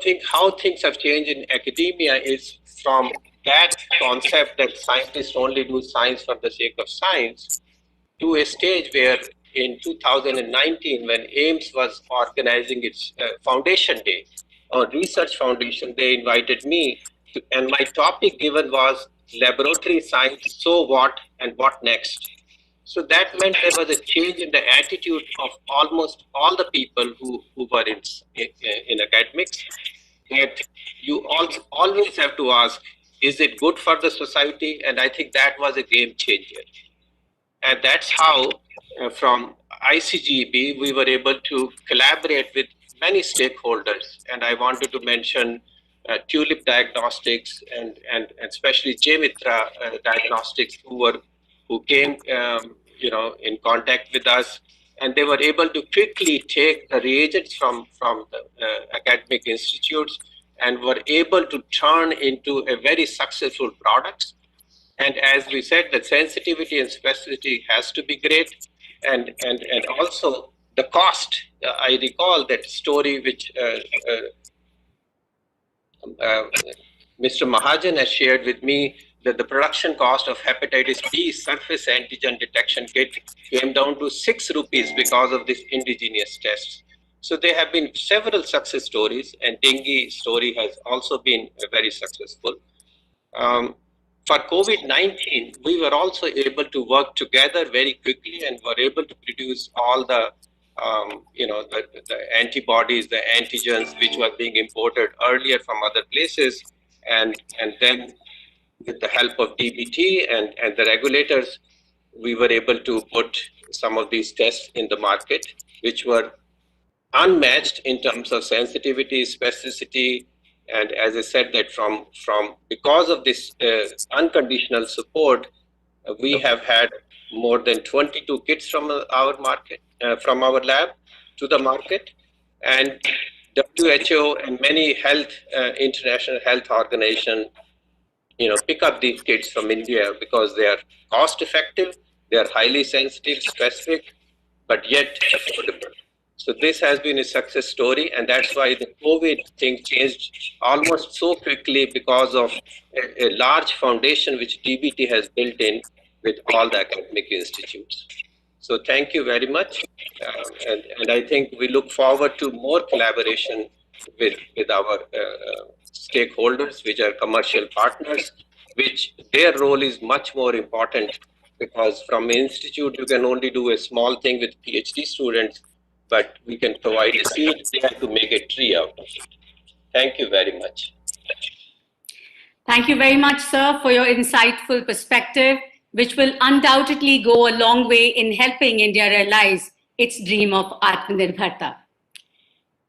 think how things have changed in academia is from that concept that scientists only do science for the sake of science to a stage where in 2019, when AIIMS was organizing its foundation day, or research foundation, they invited me to, and my topic given was laboratory science, so what and what next. So that meant there was a change in the attitude of almost all the people who were in academics, that you always have to ask, is it good for the society? And I think that was a game changer. And that's how from ICGB, we were able to collaborate with many stakeholders. And I wanted to mention Tulip Diagnostics and especially J-Mitra Diagnostics, who came in contact with us, and they were able to quickly take the reagents from the academic institutes and were able to turn into a very successful product. And as we said, the sensitivity and specificity has to be great, and also the cost. I recall that story which Mr. Mahajan has shared with me, that the production cost of hepatitis B surface antigen detection kit came down to 6 rupees because of this indigenous test. So there have been several success stories, and dengue story has also been very successful. For COVID-19, we were also able to work together very quickly and were able to produce all the the antibodies, the antigens which were being imported earlier from other places, and then with the help of DBT and the regulators, we were able to put some of these tests in the market, which were unmatched in terms of sensitivity, specificity, and as I said, that from because of this unconditional support, we have had more than 22 kits from our market, from our lab to the market, and WHO and many international health organizations, pick up these kits from India because they are cost effective, they are highly sensitive, specific, but yet affordable. So this has been a success story, and that's why the COVID thing changed almost so quickly because of a large foundation which DBT has built in with all the academic institutes. So thank you very much, and I think we look forward to more collaboration with our stakeholders, which are commercial partners, which their role is much more important, because from institute you can only do a small thing with PhD students, but we can provide a seed there to make a tree out of it. Thank you very much.
Thank you very much, sir, for your insightful perspective, which will undoubtedly go a long way in helping India realize its dream of Atmanirbharta.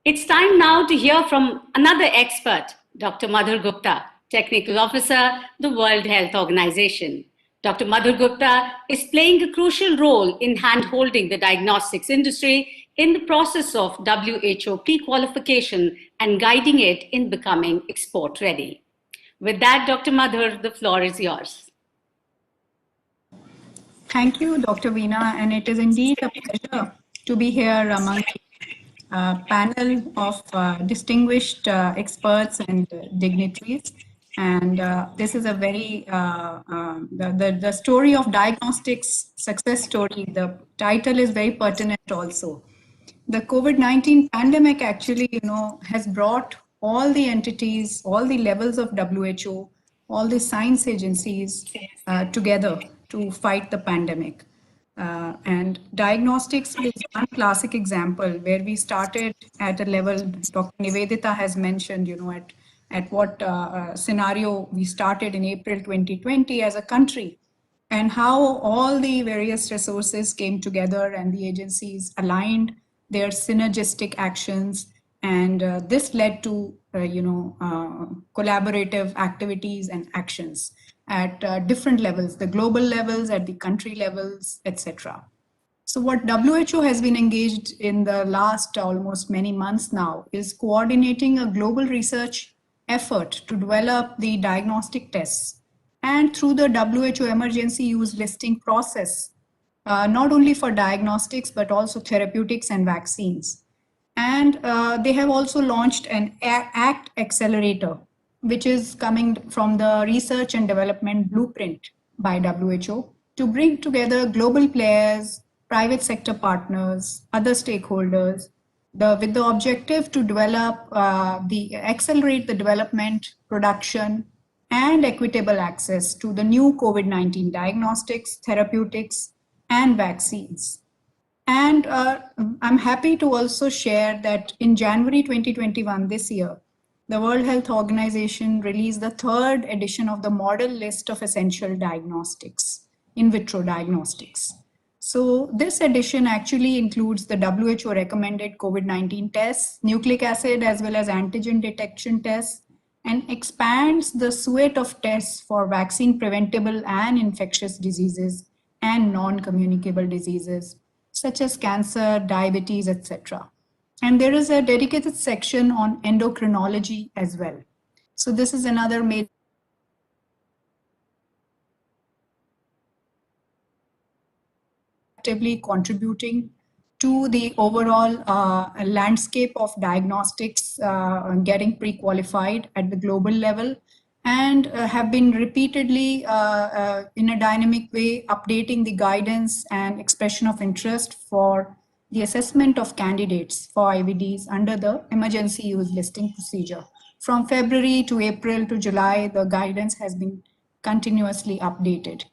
It's time now to hear from another expert, Dr. Madhur Gupta, Technical Officer, the World Health Organization. Dr. Madhur Gupta is playing a crucial role in hand-holding the diagnostics industry in the process of WHO pre-qualification and guiding it in becoming export-ready. With that, Dr. Madhur, the floor is yours.
Thank you, Dr. Veena, and it is indeed a pleasure to be here among a panel of distinguished experts and dignitaries. And this is a very, the story of diagnostics success story. The title is very pertinent also. The COVID-19 pandemic actually, has brought all the entities, all the levels of WHO, all the science agencies together to fight the pandemic. And diagnostics is one classic example where we started at a level Dr. Nivedita has mentioned, at what scenario we started in April 2020 as a country, and how all the various resources came together and the agencies aligned their synergistic actions. And this led to, collaborative activities and actions at different levels, the global levels, at the country levels, etc. So what WHO has been engaged in the last almost many months now is coordinating a global research effort to develop the diagnostic tests. And through the WHO emergency use listing process, not only for diagnostics, but also therapeutics and vaccines. And they have also launched an ACT accelerator, which is coming from the research and development blueprint by WHO to bring together global players, private sector partners, other stakeholders, with the objective to develop, accelerate the development, production, and equitable access to the new COVID-19 diagnostics, therapeutics, and vaccines. And I'm happy to also share that in January 2021, this year, the World Health Organization released the 3rd edition of the Model List of Essential Diagnostics, in vitro diagnostics. So this edition actually includes the WHO recommended COVID-19 tests, nucleic acid as well as antigen detection tests, and expands the suite of tests for vaccine preventable and infectious diseases and non-communicable diseases such as cancer, diabetes, etc. And there is a dedicated section on endocrinology as well. So this is another major actively contributing to the overall landscape of diagnostics getting pre-qualified at the global level, and have been repeatedly in a dynamic way updating the guidance and expression of interest for the assessment of candidates for IVDs under the emergency use listing procedure. From February to April to July, the guidance has been continuously updated.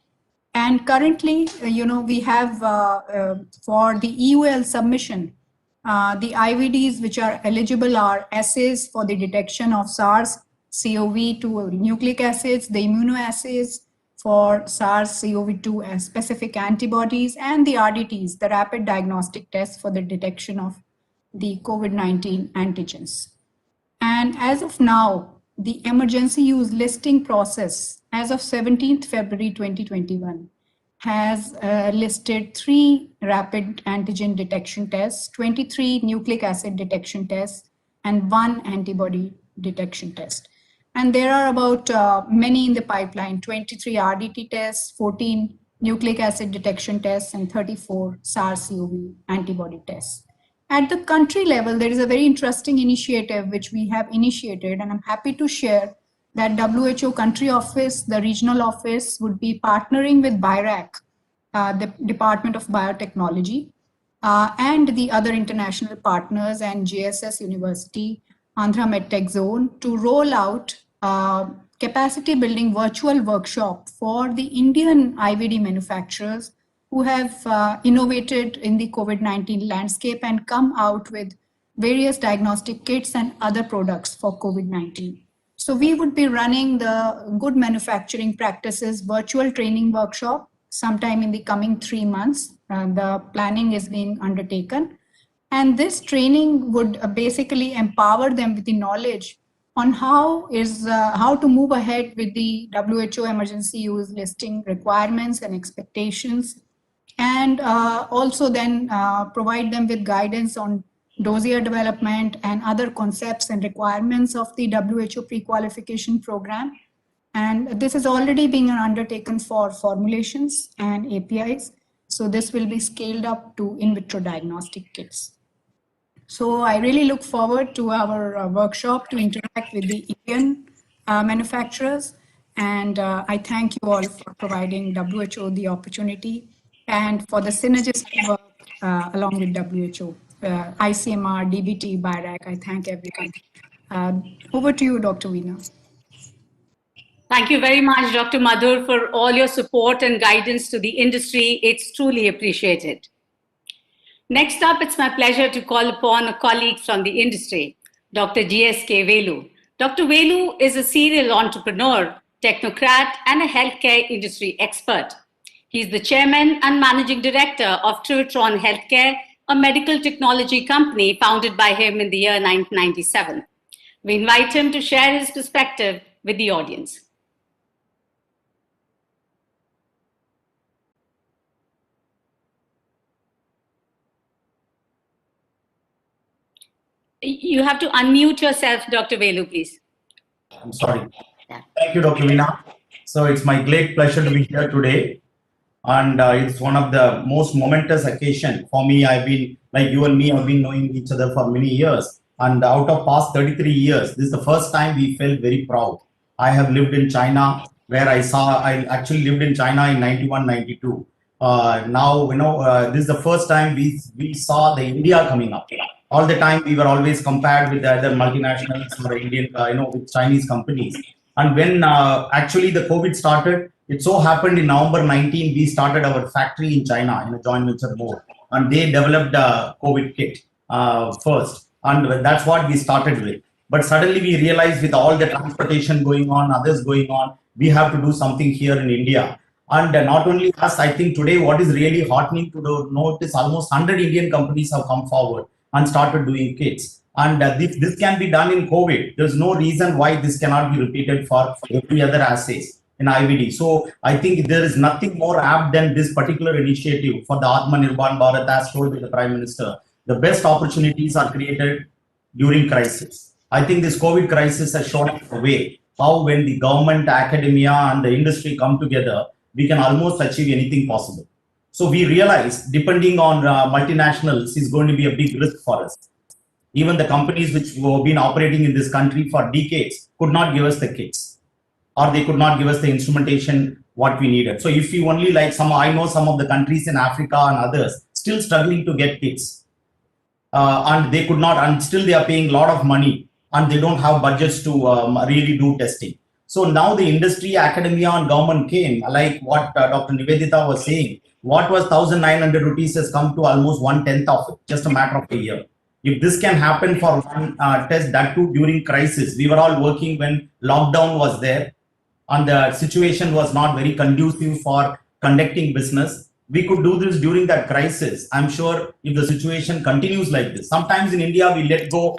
And currently, we have for the EUL submission, the IVDs which are eligible are assays for the detection of SARS-CoV-2 nucleic acids, the immunoassays for SARS-CoV-2 specific antibodies, and the RDTs, the rapid diagnostic tests for the detection of the COVID-19 antigens. And as of now, the emergency use listing process as of 17th February 2021 has listed 3 rapid antigen detection tests, 23 nucleic acid detection tests, and 1 antibody detection test. And there are about many in the pipeline, 23 RDT tests, 14 nucleic acid detection tests, and 34 SARS-CoV antibody tests. At the country level, there is a very interesting initiative which we have initiated, and I'm happy to share that WHO country office, the regional office, would be partnering with BIRAC, the Department of Biotechnology, and the other international partners and JSS University, Andhra MedTech Zone, to roll out capacity building virtual workshop for the Indian IVD manufacturers who have innovated in the COVID-19 landscape and come out with various diagnostic kits and other products for COVID-19. So we would be running the good manufacturing practices virtual training workshop sometime in the coming 3 months. The planning is being undertaken. And this training would basically empower them with the knowledge on how to move ahead with the WHO emergency use listing requirements and expectations, and also then provide them with guidance on dossier development and other concepts and requirements of the WHO pre-qualification program. And this is already being undertaken for formulations and APIs. So this will be scaled up to in vitro diagnostic kits. So I really look forward to our workshop to interact with the Indian manufacturers. And I thank you all for providing WHO the opportunity and for the synergistic work along with WHO, ICMR, DBT, BIRAC. I thank everyone. Over to you, Dr. Veena.
Thank you very much, Dr. Madhur, for all your support and guidance to the industry. It's truly appreciated. Next up, it's my pleasure to call upon a colleague from the industry, Dr. GSK Velu. Dr. Velu is a serial entrepreneur, technocrat, and a healthcare industry expert. He's the chairman and managing director of Trivitron Healthcare, a medical technology company founded by him in the year 1997. We invite him to share his perspective with the audience. You have to unmute yourself, Dr. Velu, please.
I'm sorry. Thank you, Dr. Veena. So it's my great pleasure to be here today. And it's one of the most momentous occasion for me. I've been, like you and me, have been knowing each other for many years. And out of past 33 years, this is the first time we felt very proud. I have lived in China, where I actually lived in China in 91, 92. Now, this is the first time we saw the India coming up. All the time we were always compared with the other multinationals or Indian, with Chinese companies. And when actually the COVID started, it so happened in November 19, we started our factory in China in a joint venture mode. And they developed a COVID kit first. And that's what we started with. But suddenly we realized with all the transportation going on, others going on, we have to do something here in India. And not only us, I think today what is really heartening to note is almost 100 Indian companies have come forward and started doing kits. And this can be done in COVID. There's no reason why this cannot be repeated for every other assays in IVD. So I think there is nothing more apt than this particular initiative for the Atmanirbhar Bharat, as told by the Prime Minister. The best opportunities are created during crisis. I think this COVID crisis has shown us the way how when the government, academia, and the industry come together, we can almost achieve anything possible. So we realize depending on multinationals is going to be a big risk for us. Even the companies which have been operating in this country for decades could not give us the kits, or they could not give us the instrumentation what we needed. So if you only like I know some of the countries in Africa and others still struggling to get kits, and they could not, and still they are paying a lot of money, and they don't have budgets to really do testing. So now the industry, academia, and government came, like what Dr. Nivedita was saying. What was 1,900 rupees has come to almost 1/10 of it, just a matter of a year. If this can happen for one test, that too during crisis, we were all working when lockdown was there and the situation was not very conducive for conducting business. We could do this during that crisis. I'm sure if the situation continues like this, sometimes in India, we let go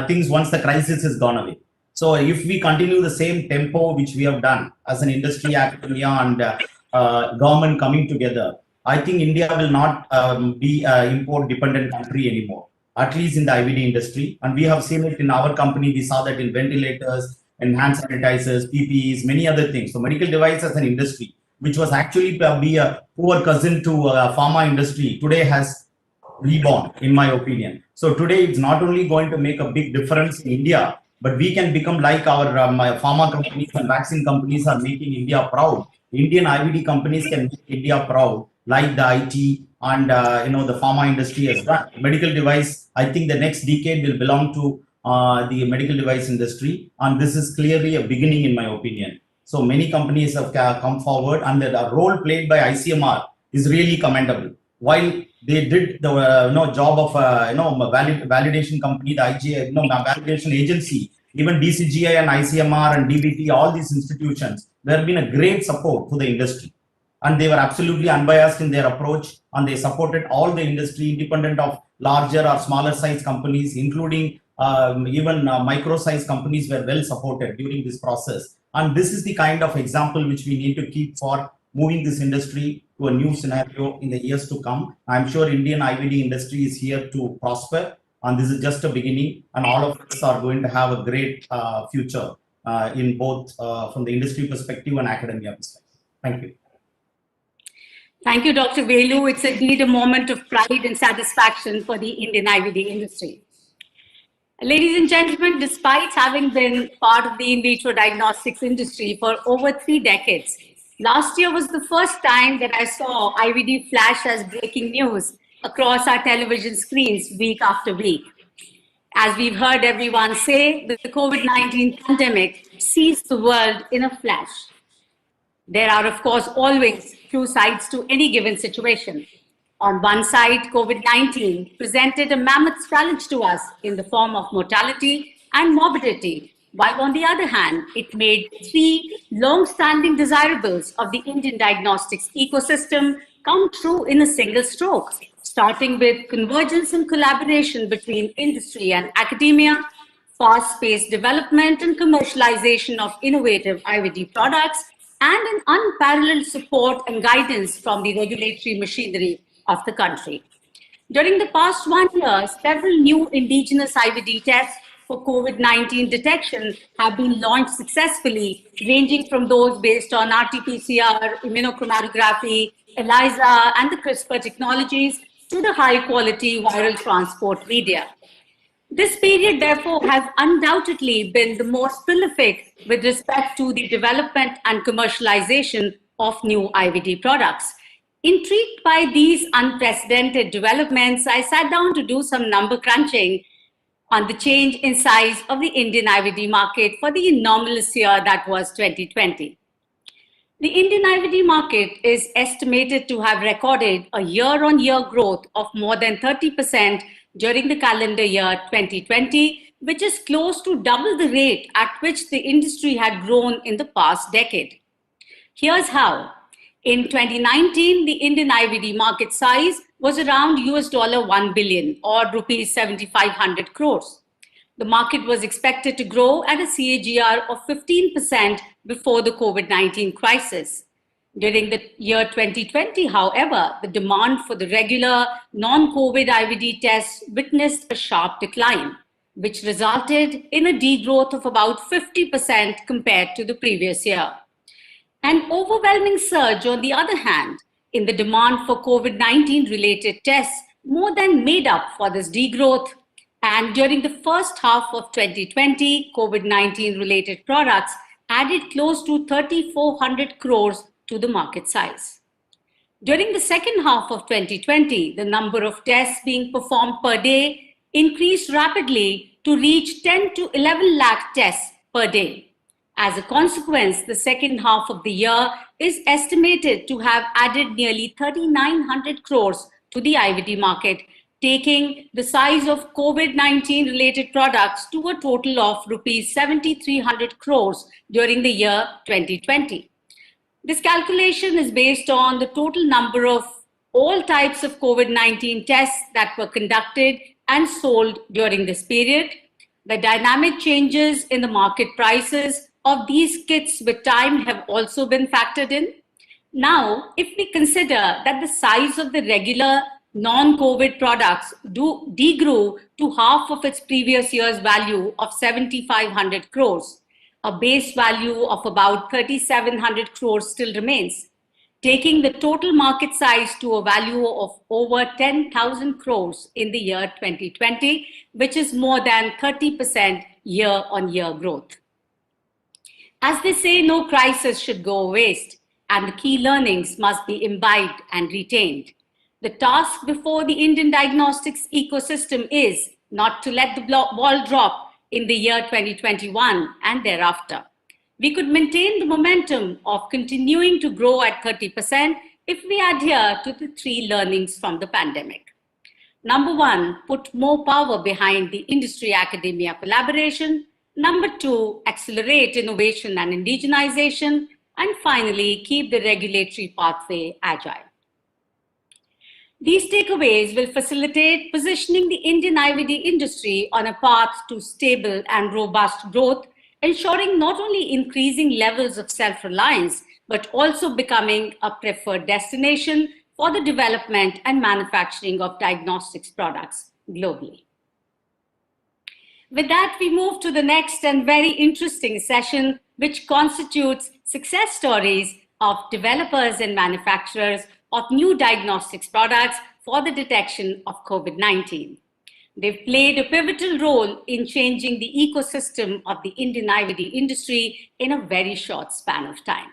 things once the crisis has gone away. So if we continue the same tempo, which we have done as an industry, academia, and government coming together, I think India will not be an import-dependent country anymore, at least in the IVD industry. And we have seen it in our company. We saw that in ventilators, in hand sanitizers, PPEs, many other things. So medical device as an industry, which was actually be a poor cousin to pharma industry, today has reborn, in my opinion. So today it's not only going to make a big difference in India, but we can become like our pharma companies and vaccine companies are making India proud. Indian IVD companies can make India proud, like the IT and the pharma industry has done. Medical device, I think the next decade will belong to the medical device industry, and this is clearly a beginning, in my opinion. So many companies have come forward, and the role played by ICMR is really commendable. While they did the job of validation company, the IGA, validation agency, even DCGI and ICMR and DBT, all these institutions, there have been a great support to the industry. And they were absolutely unbiased in their approach, and they supported all the industry, independent of larger or smaller size companies, including even micro size companies were well supported during this process. And this is the kind of example which we need to keep for moving this industry to a new scenario in the years to come. I'm sure Indian IVD industry is here to prosper, and this is just a beginning, and all of us are going to have a great future in both from the industry perspective and academia perspective. Thank you.
Thank you, Dr. Velu. It's indeed a moment of pride and satisfaction for the Indian IVD industry. Ladies and gentlemen, despite having been part of the in vitro diagnostics industry for over 3 decades, last year was the first time that I saw IVD flash as breaking news across our television screens week after week. As we've heard everyone say, the COVID-19 pandemic seized the world in a flash. There are, of course, always two sides to any given situation. On one side, COVID-19 presented a mammoth challenge to us in the form of mortality and morbidity, while on the other hand, it made 3 long-standing desirables of the Indian diagnostics ecosystem come true in a single stroke, starting with convergence and collaboration between industry and academia, fast-paced development and commercialization of innovative IVD products, and an unparalleled support and guidance from the regulatory machinery of the country. During the past 1 year, several new indigenous IVD tests for COVID-19 detection have been launched successfully, ranging from those based on RT-PCR, immunochromatography, ELISA, and the CRISPR technologies to the high-quality viral transport media. This period, therefore, has undoubtedly been the most prolific with respect to the development and commercialization of new IVD products. Intrigued by these unprecedented developments, I sat down to do some number crunching on the change in size of the Indian IVD market for the anomalous year that was 2020. The Indian IVD market is estimated to have recorded a year-on-year growth of more than 30% during the calendar year 2020, which is close to double the rate at which the industry had grown in the past decade. Here's how. In 2019, the Indian IVD market size was around $1 billion or rupees 7,500 crores. The market was expected to grow at a CAGR of 15% before the COVID-19 crisis. During the year 2020, however, the demand for the regular non-COVID IVD tests witnessed a sharp decline, which resulted in a degrowth of about 50% compared to the previous year. An overwhelming surge, on the other hand, in the demand for COVID-19 related tests more than made up for this degrowth. And during the first half of 2020, COVID-19 related products added close to 3,400 crores to the market size. During the second half of 2020, the number of tests being performed per day increased rapidly to reach 10 to 11 lakh tests per day. As a consequence, the second half of the year is estimated to have added nearly 3,900 crores to the IVD market, taking the size of COVID-19 related products to a total of rupees 7,300 crores during the year 2020. This calculation is based on the total number of all types of COVID-19 tests that were conducted and sold during this period. The dynamic changes in the market prices of these kits with time have also been factored in. Now, if we consider that the size of the regular non-COVID products degrew to half of its previous year's value of 7,500 crores, a base value of about 3,700 crores still remains, taking the total market size to a value of over 10,000 crores in the year 2020, which is more than 30% year-on-year growth. As they say, no crisis should go waste, and the key learnings must be imbibed and retained. The task before the Indian diagnostics ecosystem is not to let the ball drop in the year 2021 and thereafter. We could maintain the momentum of continuing to grow at 30% if we adhere to the 3 learnings from the pandemic. Number 1, put more power behind the industry-academia collaboration. Number 2, accelerate innovation and indigenization. And finally, keep the regulatory pathway agile. These takeaways will facilitate positioning the Indian IVD industry on a path to stable and robust growth, ensuring not only increasing levels of self-reliance, but also becoming a preferred destination for the development and manufacturing of diagnostics products globally. With that, we move to the next and very interesting session, which constitutes success stories of developers and manufacturers of new diagnostics products for the detection of COVID-19. They've played a pivotal role in changing the ecosystem of the Indian IVD industry in a very short span of time.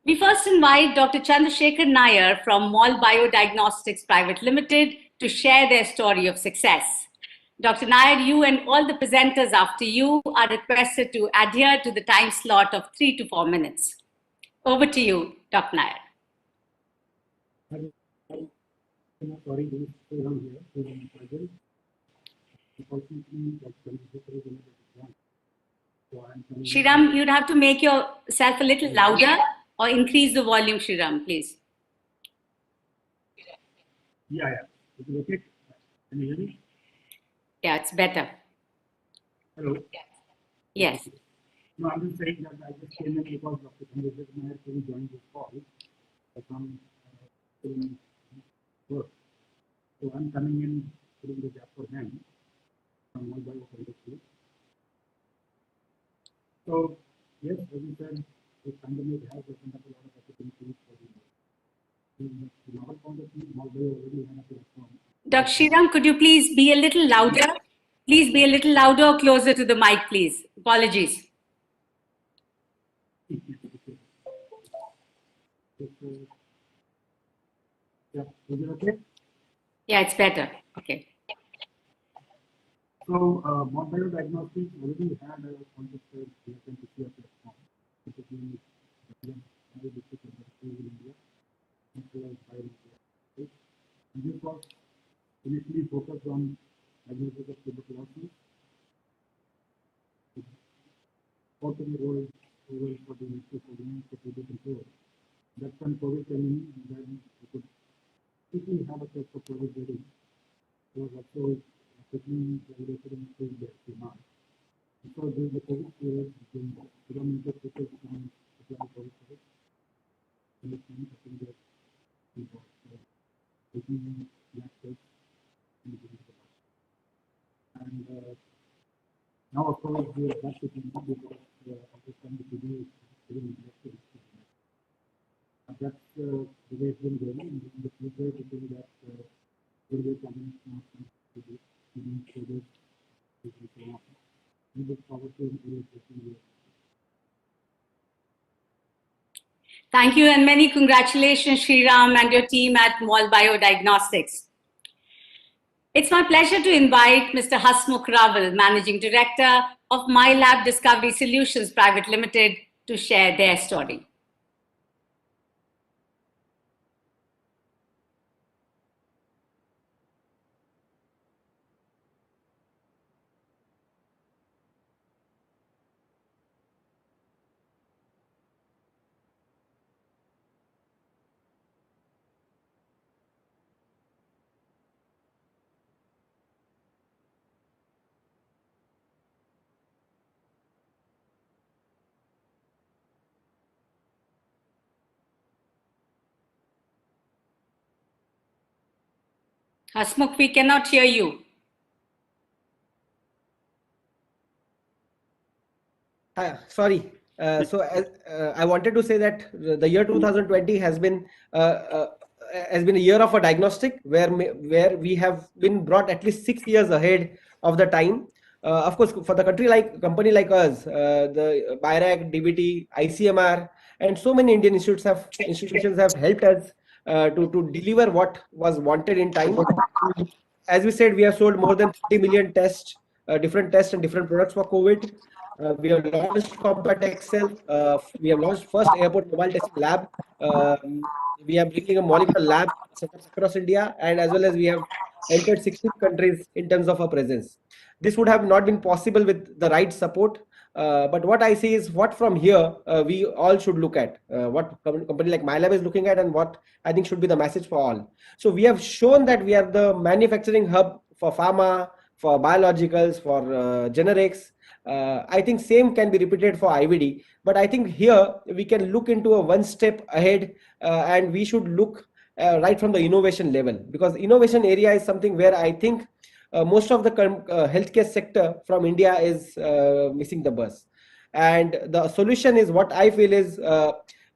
We first invite Dr. Chandrasekhar Nair from Mall Biodiagnostics Private Limited to share their story of success. Dr. Nair, you and all the presenters after you are requested to adhere to the time slot of 3 to 4 minutes. Over to you, Dr. Nair. Shriram, you'd have to make yourself a little louder or increase the volume, Shriram, please.
Yeah. Is it okay? Can you hear me?
Yeah, it's better.
Hello?
Yes.
No, I'm just saying that I just came in because Dr. Chandrasekhar Nair couldn't join this call for some work. So I'm coming in, putting the gap for him from Mall Biodiagnostics. So, yes, as you said, this pandemic has opened up a lot of opportunities for the from our point of view, Mall Bio already had a platform.
Dr. Shriram, could you please be a little louder? Please be a little louder or closer to the mic, please. Apologies.
Yeah, is it okay?
Yeah, it's better. Okay.
So, Mall Biodiagnostics already had a point of sale PCR platform, which is being developed by the district in India, and this was initially focused on diagnosis of tuberculosis. Also, the role for the Ministry for TB control. That's when COVID came in, and then we could quickly have a test for COVID ready. It was also quickly validated and approved by CMR. So during the COVID period, the government focused on supply COVID tests. And it's I think that we got 18 lakh tests in the beginning of the last. And now, of course, we are back to TB because at this time the TB is very interesting. That's the way it's been going. In the future, we think that there will be a combination of TB, COVID, and so on. We look forward to it.
Thank you and many congratulations, Shriram and your team at Mall Biodiagnostics. It's my pleasure to invite Mr. Hasmukh Raval, Managing Director of MyLab Discovery Solutions Private Limited, to share their story. Hasmukh, we cannot hear you.
Sorry. I wanted to say that the year 2020 has been a year of a diagnostic where we have been brought at least 6 years ahead of the time. Of course, for the company like us, the BIRAC, DBT, ICMR, and so many Indian institutions have helped us to deliver what was wanted in time. As we said, we have sold more than 30 million tests, different tests and different products for COVID. We have launched Compact XL. We have launched first airport mobile testing lab. We are bringing a molecular lab across India, and as well as we have entered 16 countries in terms of our presence. This would have not been possible with the right support. But what I see is what from here we all should look at, what company like MyLab is looking at, and what I think should be the message for all. So we have shown that we are the manufacturing hub for pharma, for biologicals, for generics. I think same can be repeated for IVD, but I think here we can look into a one step ahead, and we should look right from the innovation level, because innovation area is something where I think most of the healthcare sector from India is missing the bus. And the solution is, what I feel is,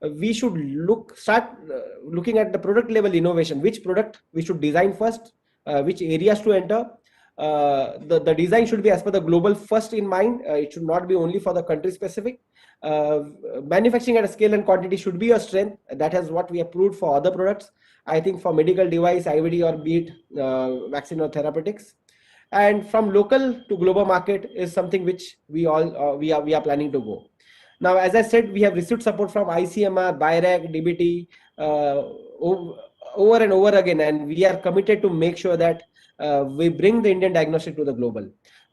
we should start looking at the product level innovation. Which product we should design first, which areas to enter. The design should be as per the global first in mind. It should not be only for the country specific. Manufacturing at a scale and quantity should be a strength. That is what we have proved for other products. I think for medical device, IVD, or be it vaccine or therapeutics. And from local to global market is something which we are planning to go. Now, as I said, we have received support from ICMR, BIRAC, DBT over and over again, and we are committed to make sure that we bring the Indian diagnostic to the global.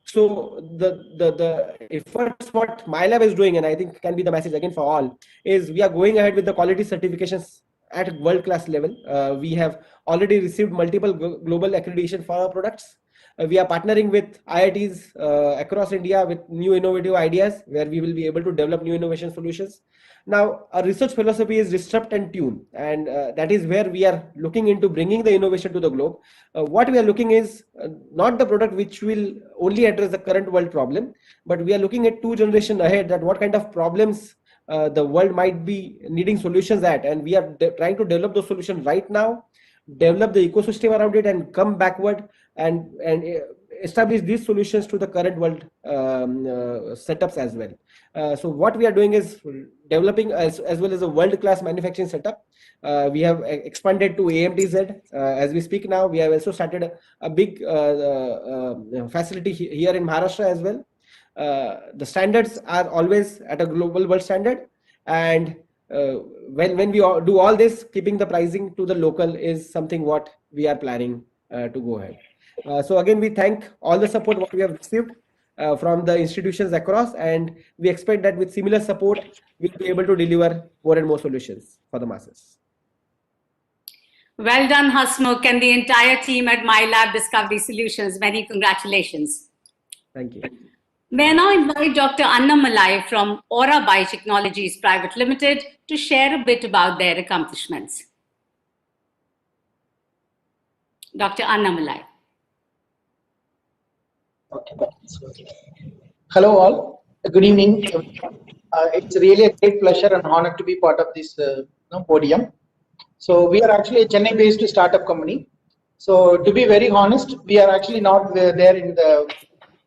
So the efforts what my lab is doing, and I think can be the message again for all, is we are going ahead with the quality certifications at world-class level. We have already received multiple global accreditation for our products. We are partnering with IITs across India with new innovative ideas where we will be able to develop new innovation solutions. Now, our research philosophy is disrupt and tune, and that is where we are looking into bringing the innovation to the globe. What we are looking is not the product which will only address the current world problem, but we are looking at 2 generations ahead, that what kind of problems the world might be needing solutions at, and we are trying to develop those solutions right now, develop the ecosystem around it, and come backward and establish these solutions to the current world setups as well. So what we are doing is developing as well as a world-class manufacturing setup. We have expanded to AMTZ as we speak now. We have also started a big facility here in Maharashtra as well. The standards are always at a global world standard, and when we do all this, keeping the pricing to the local is something what we are planning to go ahead. So again, we thank all the support what we have received from the institutions across, and we expect that with similar support, we'll be able to deliver more and more solutions for the masses.
Well done, Hasmukh, and the entire team at MyLab Discovery Solutions. Many congratulations.
Thank you.
May I now invite Dr. Annamalai from Aura Biotechnologies Private Limited to share a bit about their accomplishments. Dr. Annamalai.
Okay. Hello all, good evening. It's really a great pleasure and honor to be part of this podium. So we are actually a Chennai-based startup company. So to be very honest, we are actually not there in the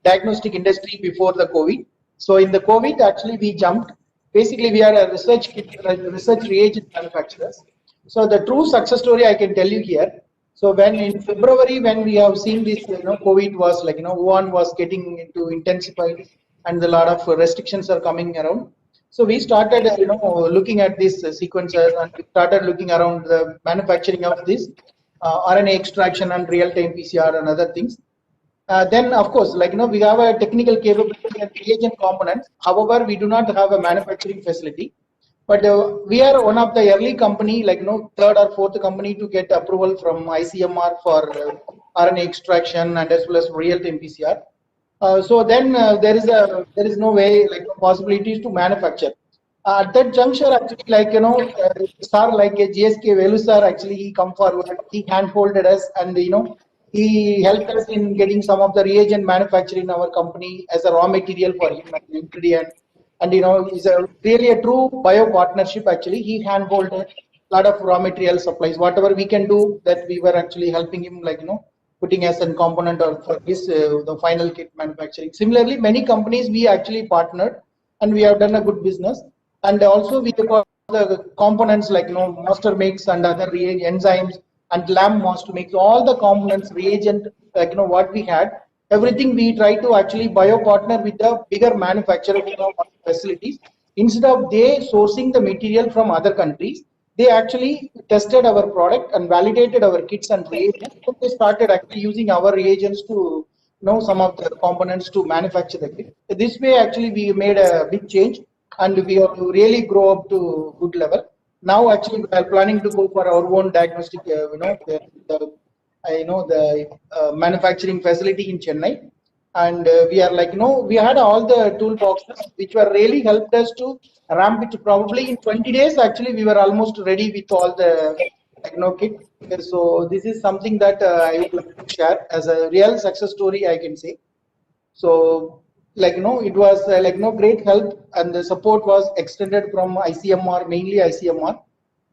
diagnostic industry before the COVID. So in the COVID, actually we jumped. Basically, we are a research reagent manufacturers. So the true success story I can tell you here. So when in February, when we have seen this, COVID was like, Wuhan was getting into intensified and a lot of restrictions are coming around. So we started, looking at these sequencers, and we started looking around the manufacturing of this RNA extraction and real-time PCR and other things. Then, of course, we have a technical capability and reagent components. However, we do not have a manufacturing facility. But we are one of the early company, third or fourth company to get approval from ICMR for RNA extraction and as well as real-time PCR. So then there is no way, possibilities to manufacture. At that juncture, actually, sir, like a GSK Velu sir, actually he come forward, he handholded us, and he helped us in getting some of the reagent manufacturing in our company as a raw material for him as an ingredient. And it's really a true bio partnership. Actually, he handholded a lot of raw material supplies. Whatever we can do, that we were actually helping him, putting as a component or for this the final kit manufacturing. Similarly, many companies we actually partnered, and we have done a good business. And also we have the components like master mix and other enzymes and lab master mix. All the components, reagent, what we had. Everything we try to actually bio partner with the bigger manufacturer facilities. Instead of they sourcing the material from other countries, they actually tested our product and validated our kits and reagents. So they started actually using our reagents to some of the components to manufacture the kit. This way, actually, we made a big change, and we have to really grow up to good level. Now, actually, we are planning to go for our own diagnostic, manufacturing facility in Chennai, and we are we had all the toolboxes which were really helped us to ramp it. Probably in 20 days, actually, we were almost ready with all the kit. So this is something that I would like to share as a real success story, I can say. So it was great help, and the support was extended from ICMR, mainly ICMR.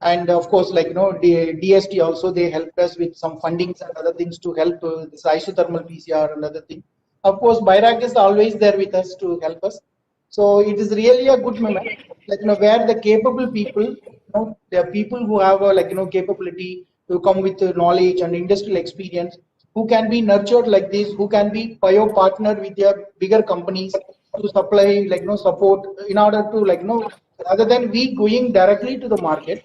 And of course, like, DST also, they helped us with some fundings and other things to help this isothermal PCR and other thing. Of course, BIRAC is always there with us to help us. So it is really a good moment, like, where the capable people, the people who have a, capability to come with knowledge and industrial experience, who can be nurtured like this, who can be bio partnered with their bigger companies to supply, support in order to, rather than we going directly to the market.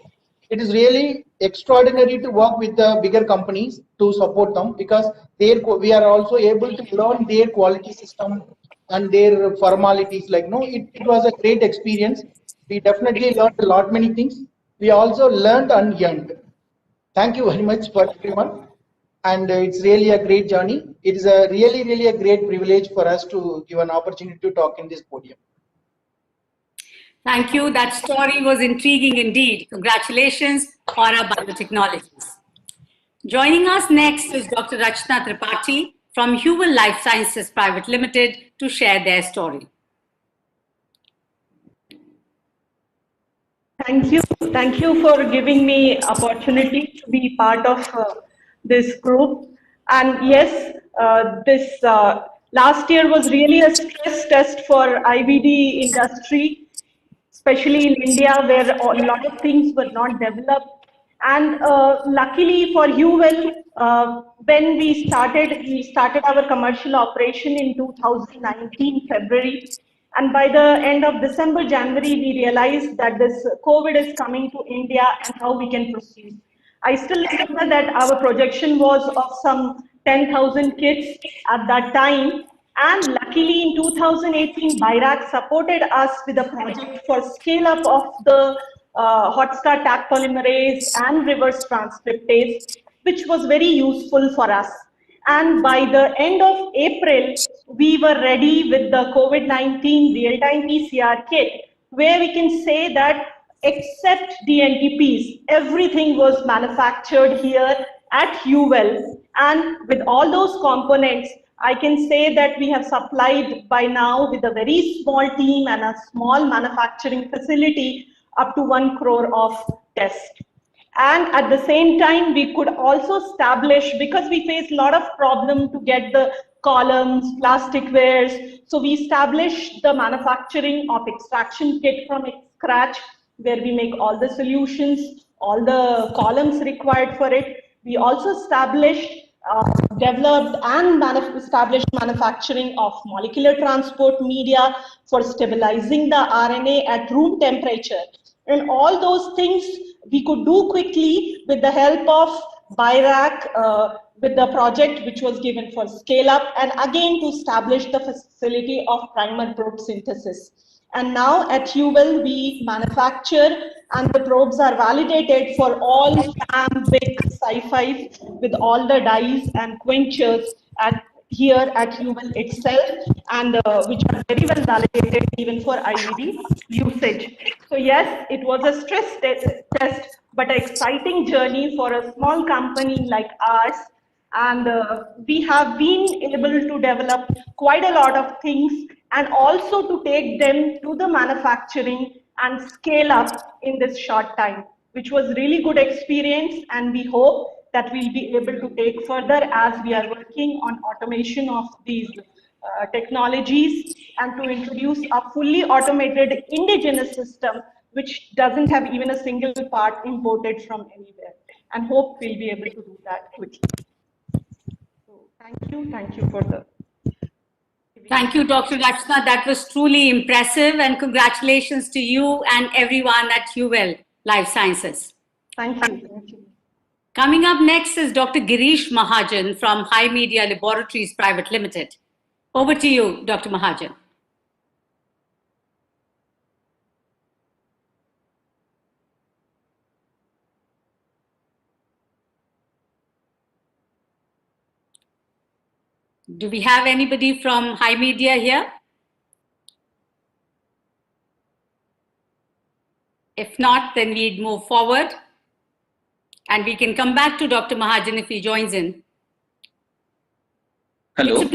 It is really extraordinary to work with the bigger companies to support them, because we are also able to learn their quality system and their formalities. It was a great experience. We definitely learned a lot many things. We also learned and yearned. Thank you very much for everyone. And it's really a great journey. It is a really a great privilege for us to give an opportunity to talk in this podium.
Thank you. That story was intriguing indeed. Congratulations, Aura Biotechnologies. Joining us next is Dr. Rachna Tripathi from Huvel Life Sciences Private Limited to share their story.
Thank you. Thank you for giving me opportunity to be part of this group. And yes, this last year was really a stress test for IVD industry, especially in India, where a lot of things were not developed. And luckily for Huvel, when we started our commercial operation in 2019 February, and by the end of December, January, we realized that this COVID is coming to India and how we can proceed. I still remember that our projection was of some 10,000 kits at that time. And luckily in 2018, BIRAC supported us with a project for scale up of the Hotstar Taq polymerase and reverse transcriptase, which was very useful for us. And by the end of April, we were ready with the COVID-19 real-time PCR kit, where we can say that except DNTPs, everything was manufactured here at Huvel. And with all those components, I can say that we have supplied by now with a very small team and a small manufacturing facility up to 1 crore of tests. And at the same time, we could also establish, because we faced a lot of problem to get the columns, plasticwares. So we established the manufacturing of extraction kit from scratch, where we make all the solutions, all the columns required for it. We also established, developed and established manufacturing of molecular transport media for stabilizing the RNA at room temperature. And all those things we could do quickly with the help of BIRAC, with the project which was given for scale up, and again to establish the facility of primer probe synthesis. And now at Huvel, we manufacture and the probes are validated for all SAM, BIC, Sci5 with all the dyes and quenchers here at Huvel itself, and which are very well validated even for IVD usage. So yes, it was a stress test, but an exciting journey for a small company like ours. And we have been able to develop quite a lot of things and also to take them to the manufacturing and scale up in this short time, which was really good experience. And we hope that we'll be able to take further as we are working on automation of these technologies and to introduce a fully automated indigenous system, which doesn't have even a single part imported from anywhere. And hope we'll be able to do that quickly. Thank you for the...
Thank you, Dr. Rachna. That was truly impressive, and congratulations to you and everyone at Huvel Life Sciences.
Thank you. Thank you.
Coming up next is Dr. Girish Mahajan from High Media Laboratories Private Limited. Over to you, Dr. Mahajan. Do we have anybody from High Media here? If not, then we'd move forward. And we can come back to Dr. Mahajan if he joins in.
Hello.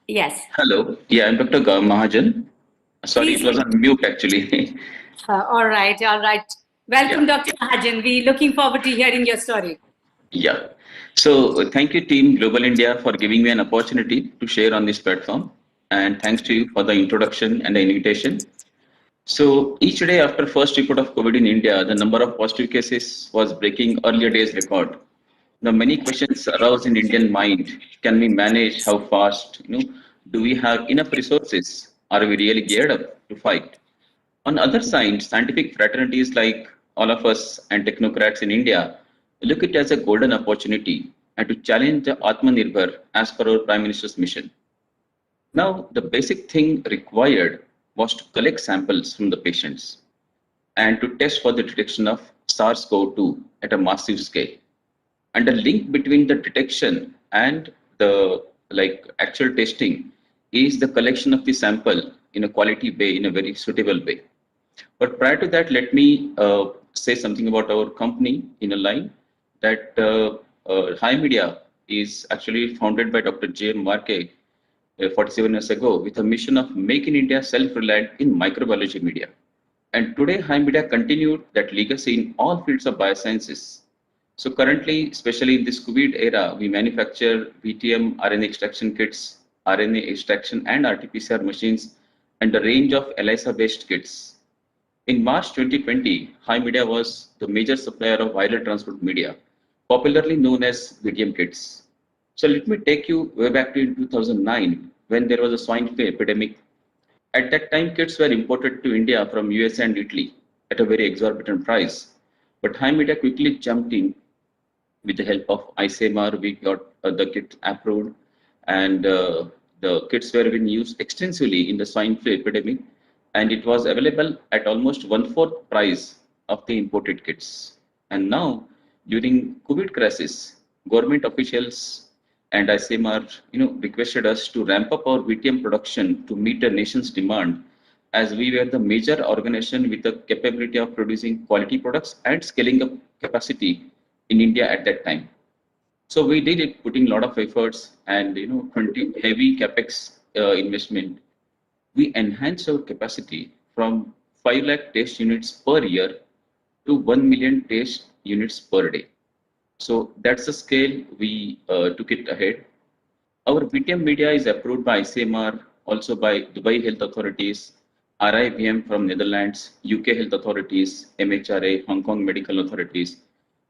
Yes.
Hello. Yeah, I'm Dr. Mahajan. Sorry,
Please.
It was on mute actually.
All right. Welcome, Dr. Mahajan. We're looking forward to hearing your story.
Yeah. So thank you, Team Global India, for giving me an opportunity to share on this platform. And thanks to you for the introduction and the invitation. So each day after first report of COVID in India, the number of positive cases was breaking earlier days record. Now many questions aroused in Indian mind. Can we manage? How fast? Do we have enough resources? Are we really geared up to fight? On the other side, scientific fraternities like all of us and technocrats in India look it as a golden opportunity and to challenge the Atmanirbhar as per our Prime Minister's mission. Now, the basic thing required was to collect samples from the patients and to test for the detection of SARS-CoV-2 at a massive scale. And the link between the detection and the actual testing is the collection of the sample in a quality way, in a very suitable way. But prior to that, let me say something about our company in a line that HiMedia is actually founded by Dr. J.M. Markey 47 years ago with a mission of making India self-reliant in microbiology media. And today, HiMedia continued that legacy in all fields of biosciences. So currently, especially in this COVID era, we manufacture VTM RNA extraction kits, RNA extraction and RT-PCR machines, and a range of ELISA-based kits. In March 2020, HiMedia was the major supplier of viral transport media, popularly known as VTM kits. So let me take you way back to 2009, when there was a swine flu epidemic. At that time, kits were imported to India from USA and Italy at a very exorbitant price. But HiMedia quickly jumped in with the help of ICMR. We got the kits approved, and the kits were being used extensively in the swine flu epidemic, and it was available at almost 1/4 price of the imported kits. And now, during COVID crisis, government officials and ICMR, requested us to ramp up our VTM production to meet the nation's demand, as we were the major organization with the capability of producing quality products and scaling up capacity in India at that time. So we did it, putting a lot of efforts and 20 heavy capex investment. We enhanced our capacity from 5 lakh test units per year to 1 million test units per day. So that's the scale we took it ahead. Our VTM media is approved by ICMR, also by Dubai Health Authorities, RIVM from Netherlands, UK Health Authorities, MHRA, Hong Kong Medical Authorities.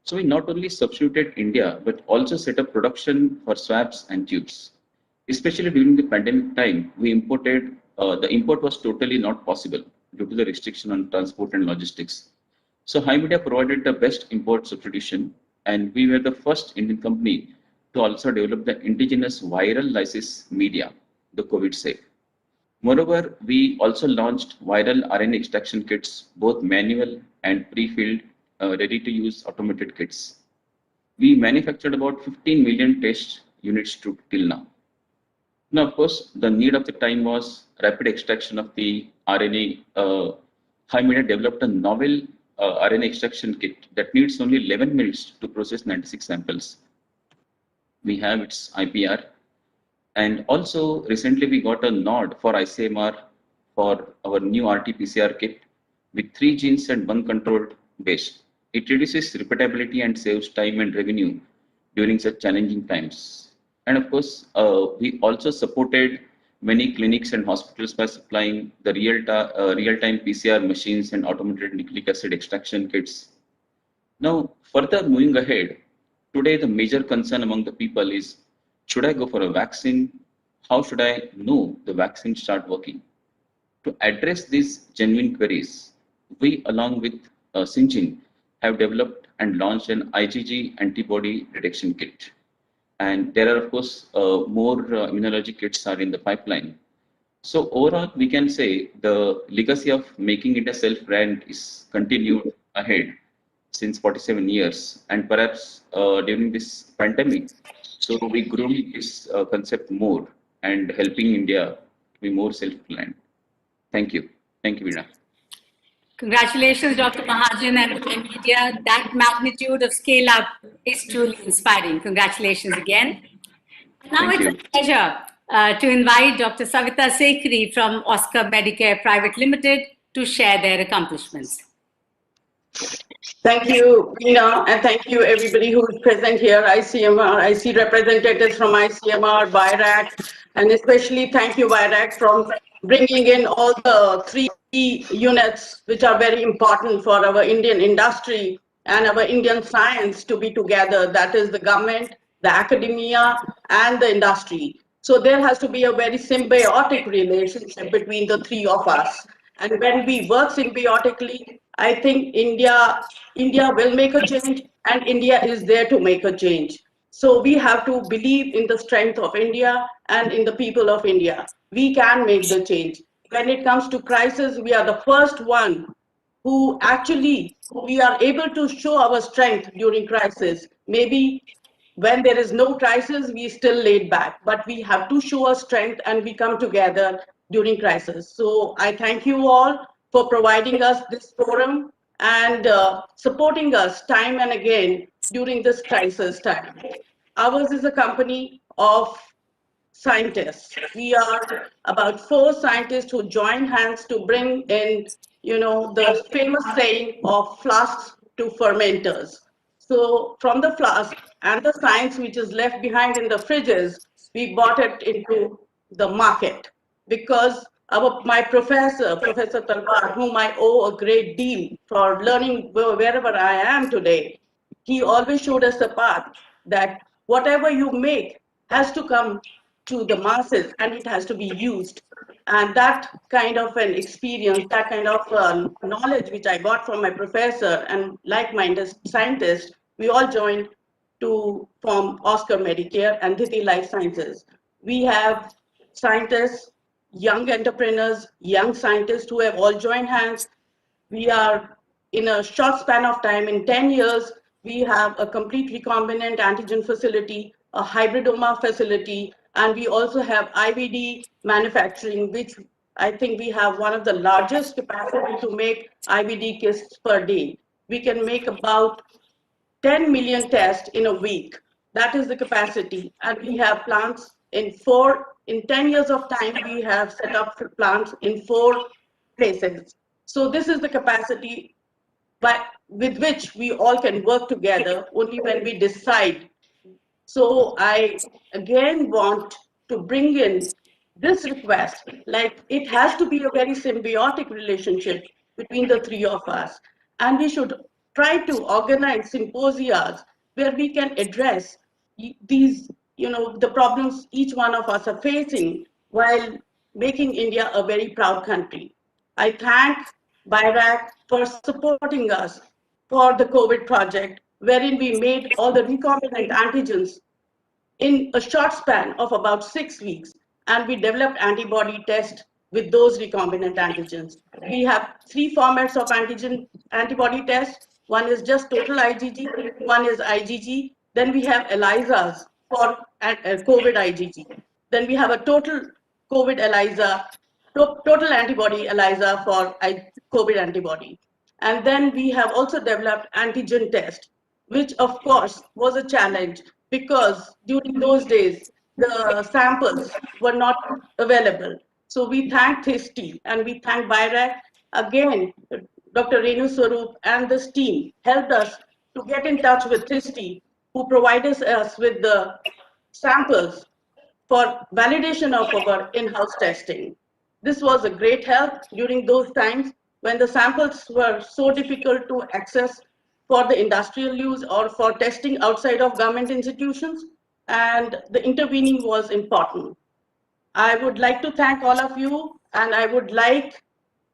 So we not only substituted India, but also set up production for swabs and tubes. Especially during the pandemic time, we imported, the import was totally not possible due to the restriction on transport and logistics. So HiMedia provided the best import substitution, and we were the first Indian company to also develop the indigenous viral lysis media, the COVID safe. Moreover, we also launched viral RNA extraction kits, both manual and pre-filled, ready-to-use automated kits. We manufactured about 15 million test units till now. Now, of course, the need of the time was rapid extraction of the RNA. HiMedia developed a novel RNA extraction kit that needs only 11 minutes to process 96 samples. We have its IPR. And also, recently we got a nod for ICMR for our new RT-PCR kit with 3 genes and 1 controlled base. It reduces repeatability and saves time and revenue during such challenging times. And of course, we also supported many clinics and hospitals by supplying the real-time PCR machines and automated nucleic acid extraction kits. Now, further moving ahead, today the major concern among the people is, should I go for a vaccine? How should I know the vaccine start working? To address these genuine queries, we along with Syngene have developed and launched an IgG antibody detection kit. And there are, of course, more immunology kits are in the pipeline. So overall, we can say the legacy of making it a self-brand is continued ahead since 47 years. And perhaps during this pandemic, so we grew this concept more and helping India to be more self-reliant. Thank you. Thank you, Veena.
Congratulations, Dr. Mahajan and HiMedia. That magnitude of scale up is truly inspiring. Congratulations again. Now it's a pleasure to invite Dr. Savita Sekhri from Oscar Medicare Private Limited to share their accomplishments.
Thank you, Veena, and thank you everybody who is present here, ICMR. I see representatives from ICMR, BIRAC, and especially thank you, BIRAC, from bringing in all the 3 units which are very important for our Indian industry and our Indian science to be together. That is the government, the academia, and the industry. So there has to be a very symbiotic relationship between the 3 of us. And when we work symbiotically, I think India will make a change, and India is there to make a change. So we have to believe in the strength of India and in the people of India. We can make the change. When it comes to crisis, we are the first one who actually we are able to show our strength during crisis. Maybe when there is no crisis, we still laid back, but we have to show our strength and we come together during crisis. So I thank you all for providing us this forum and supporting us time and again during this crisis time. Ours is a company of scientists. We are about 4 scientists who join hands to bring in, the famous saying of flasks to fermenters. So from the flask and the science which is left behind in the fridges, we brought it into the market because my professor, Professor Talwar, whom I owe a great deal for learning wherever I am today, he always showed us the path that whatever you make has to come to the masses and it has to be used. And that kind of an experience, that kind of knowledge which I got from my professor and like-minded scientists, we all joined to form Oscar Medicare and Diti Life Sciences. We have scientists, young entrepreneurs, young scientists who have all joined hands. We are in a short span of time, in 10 years, we have a complete recombinant antigen facility, a hybridoma facility, and we also have IVD manufacturing, which I think we have one of the largest capacity to make IVD kits per day. We can make about 10 million tests in a week. That is the capacity. And we have plants in 10 years of time, we have set up plants in 4 places. So this is the capacity with which we all can work together only when we decide. So I again want to bring in this request, like it has to be a very symbiotic relationship between the 3 of us. And we should try to organize symposia where we can address these, the problems each one of us are facing while making India a very proud country. I thank BIRAC for supporting us for the COVID project, wherein we made all the recombinant antigens in a short span of about 6 weeks, and we developed antibody tests with those recombinant antigens. We have 3 formats of antibody tests. One is just total IgG, one is IgG, then we have ELISAs for COVID IgG. Then we have a total COVID ELISA, total antibody ELISA for COVID antibody. And then we have also developed antigen test, which of course was a challenge because during those days, the samples were not available. So we thank THISTI and we thank BIRAC. Again, Dr. Renu Swarup and this team helped us to get in touch with THISTI, who provided us with the samples for validation of our in-house testing. This was a great help during those times when the samples were so difficult to access for the industrial use or for testing outside of government institutions, and the intervening was important. I would like to thank all of you, and I would like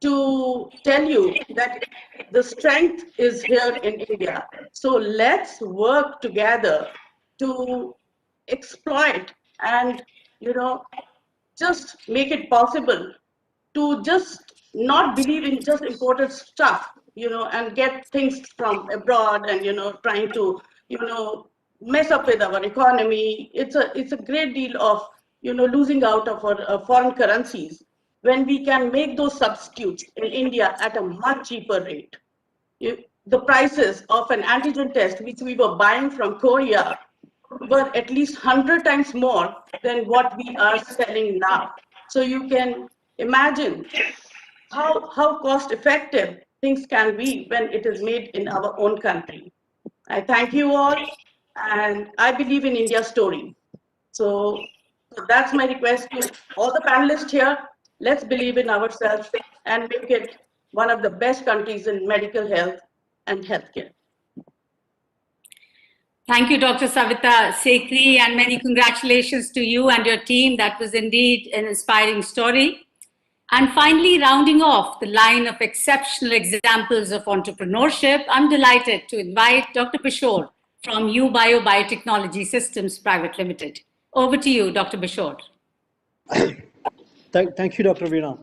to tell you that the strength is here in India. So let's work together to exploit and, just make it possible to just not believe in just imported stuff, and get things from abroad and, trying to, mess up with our economy. It's a great deal of, losing out of our foreign currencies when we can make those substitutes in India at a much cheaper rate. The prices of an antigen test, which we were buying from Korea, were at least 100 times more than what we are selling now. So you can imagine how cost effective things can be when it is made in our own country. I thank you all, and I believe in India's story. So that's my request to all the panelists here. Let's believe in ourselves and make it one of the best countries in medical health and healthcare.
Thank you, Dr. Savita Sekhri, and many congratulations to you and your team. That was indeed an inspiring story. And finally, rounding off the line of exceptional examples of entrepreneurship, I'm delighted to invite Dr. Bishore from UBio Biotechnology Systems Private Limited. Over to you, Dr. Bishore.
Thank you, Dr. Veena.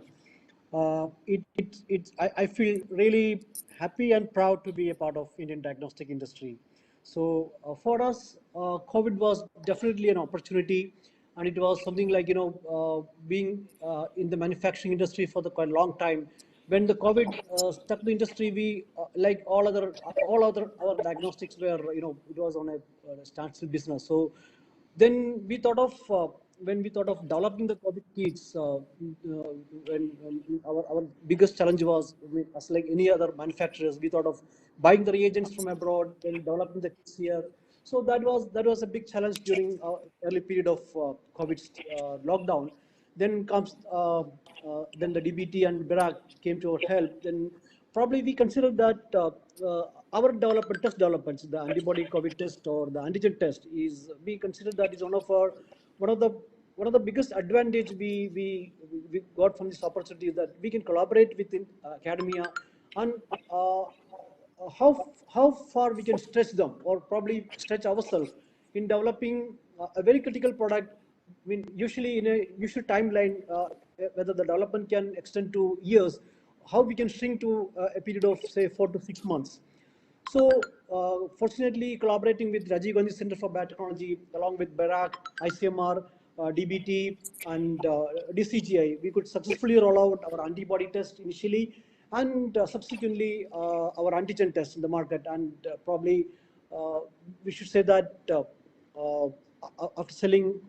I feel really happy and proud to be a part of Indian diagnostic industry. So for us, COVID was definitely an opportunity, and it was something like, being in the manufacturing industry for quite a long time. When the COVID struck the industry, we like all other our diagnostics were, it was on a standstill business. So then we thought of when we thought of developing the COVID kits, when our biggest challenge was, as like any other manufacturers, we thought of buying the reagents from abroad, then developing the kits here. So that was a big challenge during our early period of COVID lockdown. Then comes then the DBT and BRAC came to our help. Then probably we considered that our test developments, the antibody COVID test or the antigen test, we consider that is one of the biggest advantage we got from this opportunity, is that we can collaborate within academia, and how far we can stretch them or probably stretch ourselves in developing a very critical product. I mean, usually in a usual timeline, whether the development can extend to years, how we can shrink to a period of say 4 to 6 months. So fortunately, collaborating with Rajiv Gandhi Center for Biotechnology, along with BRAC, ICMR, DBT, and DCGI, we could successfully roll out our antibody test initially, and subsequently our antigen test in the market. And probably we should say that after selling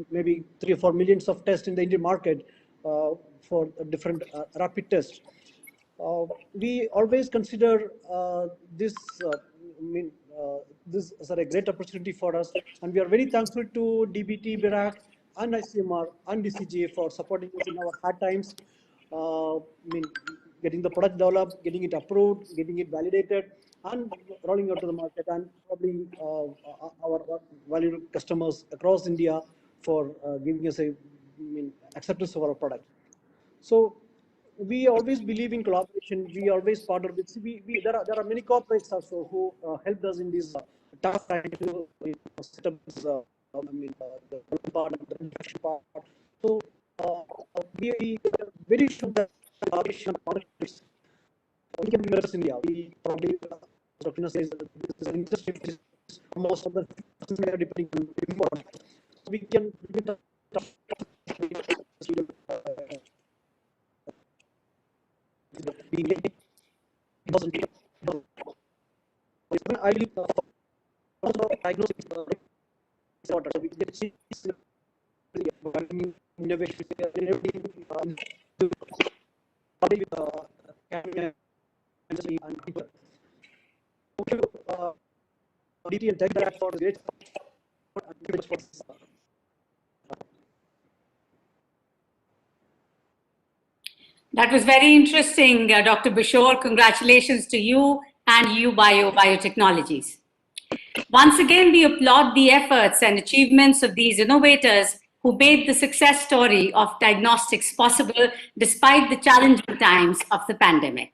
maybe 3 or 4 millions of tests in the Indian market for different rapid tests, we always consider this this as a great opportunity for us, and we are very thankful to DBT, BRAC, and ICMR and DCGA for supporting us in our hard times. Getting the product developed, getting it approved, getting it validated, and rolling out to the market, and probably our valued customers across India for giving us acceptance of our product. So we always believe in collaboration. We always partner with. There are many corporates also who helped us in this tough time to set up this, the part, the production part. So we are very sure that collaboration partnerships we can be in India. We probably, Dr. says, this is an industry which is most of the depending on import. So we can I believe also diagnosis disorder. So we get see innovation and people. DT and tech that for great.
That was very interesting, Dr. Bishore. Congratulations to you and UBio Biotechnologies. Once again, we applaud the efforts and achievements of these innovators who made the success story of diagnostics possible despite the challenging times of the pandemic.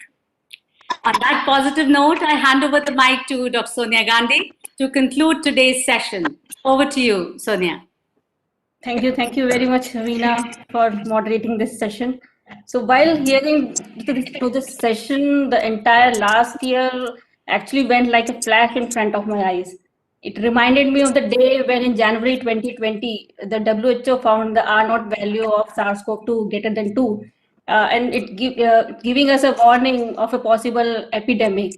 On that positive note, I hand over the mic to Dr. Sonia Gandhi to conclude today's session. Over to you, Sonia.
Thank you very much, Veena, for moderating this session. So while hearing to this session, the entire last year actually went like a flash in front of my eyes. It reminded me of the day when in January 2020, the WHO found the R0 value of SARS-CoV-2 greater than 2, and it giving us a warning of a possible epidemic.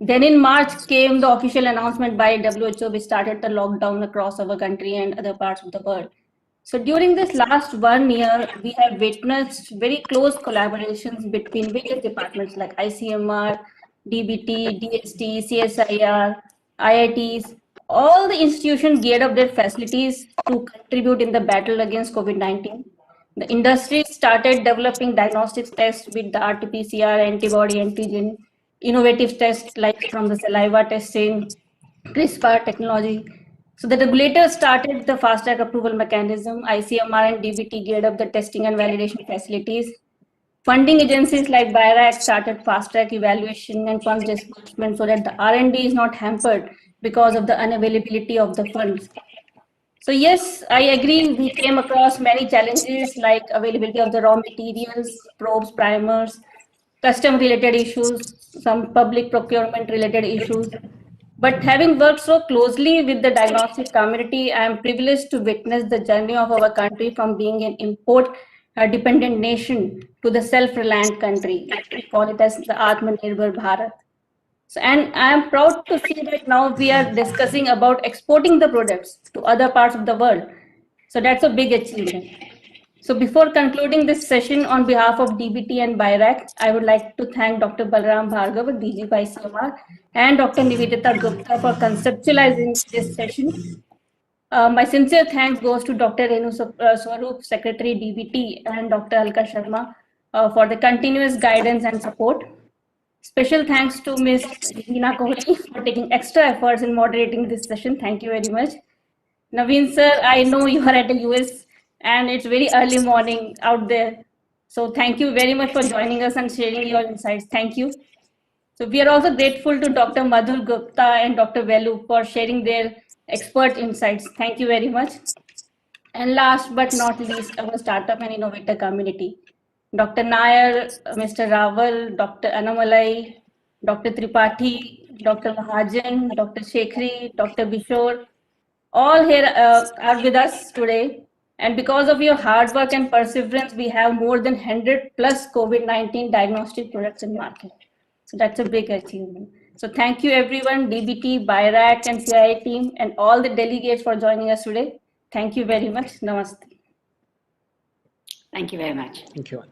Then in March came the official announcement by WHO, which started the lockdown across our country and other parts of the world. So during this last 1 year, we have witnessed very close collaborations between various departments like ICMR, DBT, DST, CSIR, IITs. All the institutions geared up their facilities to contribute in the battle against COVID-19. The industry started developing diagnostics tests with the RT-PCR, antibody, antigen, innovative tests like from the saliva testing, CRISPR technology. So the regulators started the fast track approval mechanism. ICMR and DBT geared up the testing and validation facilities. Funding agencies like BIRAC started fast track evaluation and funds disbursement so that the R&D is not hampered because of the unavailability of the funds. So yes, I agree, we came across many challenges like availability of the raw materials, probes, primers, custom related issues, some public procurement related issues. But having worked so closely with the diagnostic community, I am privileged to witness the journey of our country from being an import dependent nation to the self-reliant country. We call it as the Atmanirbhar Bharat. So, and I am proud to see that now we are discussing about exporting the products to other parts of the world. So that's a big achievement. So before concluding this session, on behalf of DBT and BIRAC, I would like to thank Dr. Balram Bhargav, DG by ICMR, and Dr. Nivedita Gupta for conceptualizing this session. My sincere thanks goes to Dr. Renu Swarup, Secretary DBT, and Dr. Alka Sharma for the continuous guidance and support. Special thanks to Ms. Veena Kohli for taking extra efforts in moderating this session. Thank you very much. Naveen sir, I know you are at the US and it's very early morning out there. So thank you very much for joining us and sharing your insights. Thank you. So we are also grateful to Dr. Madhur Gupta and Dr. Velu for sharing their expert insights. Thank you very much. And last but not least, our startup and innovator community. Dr. Nair, Mr. Raval, Dr. Anamalai, Dr. Tripathi, Dr. Mahajan, Dr. Shekhri, Dr. Bishore, all here are with us today. And because of your hard work and perseverance, we have more than 100 plus COVID-19 diagnostic products in market. So that's a big achievement. So thank you everyone, DBT, BIRAC and CII team and all the delegates for joining us today. Thank you very much. Namaste.
Thank you very much.
Thank you.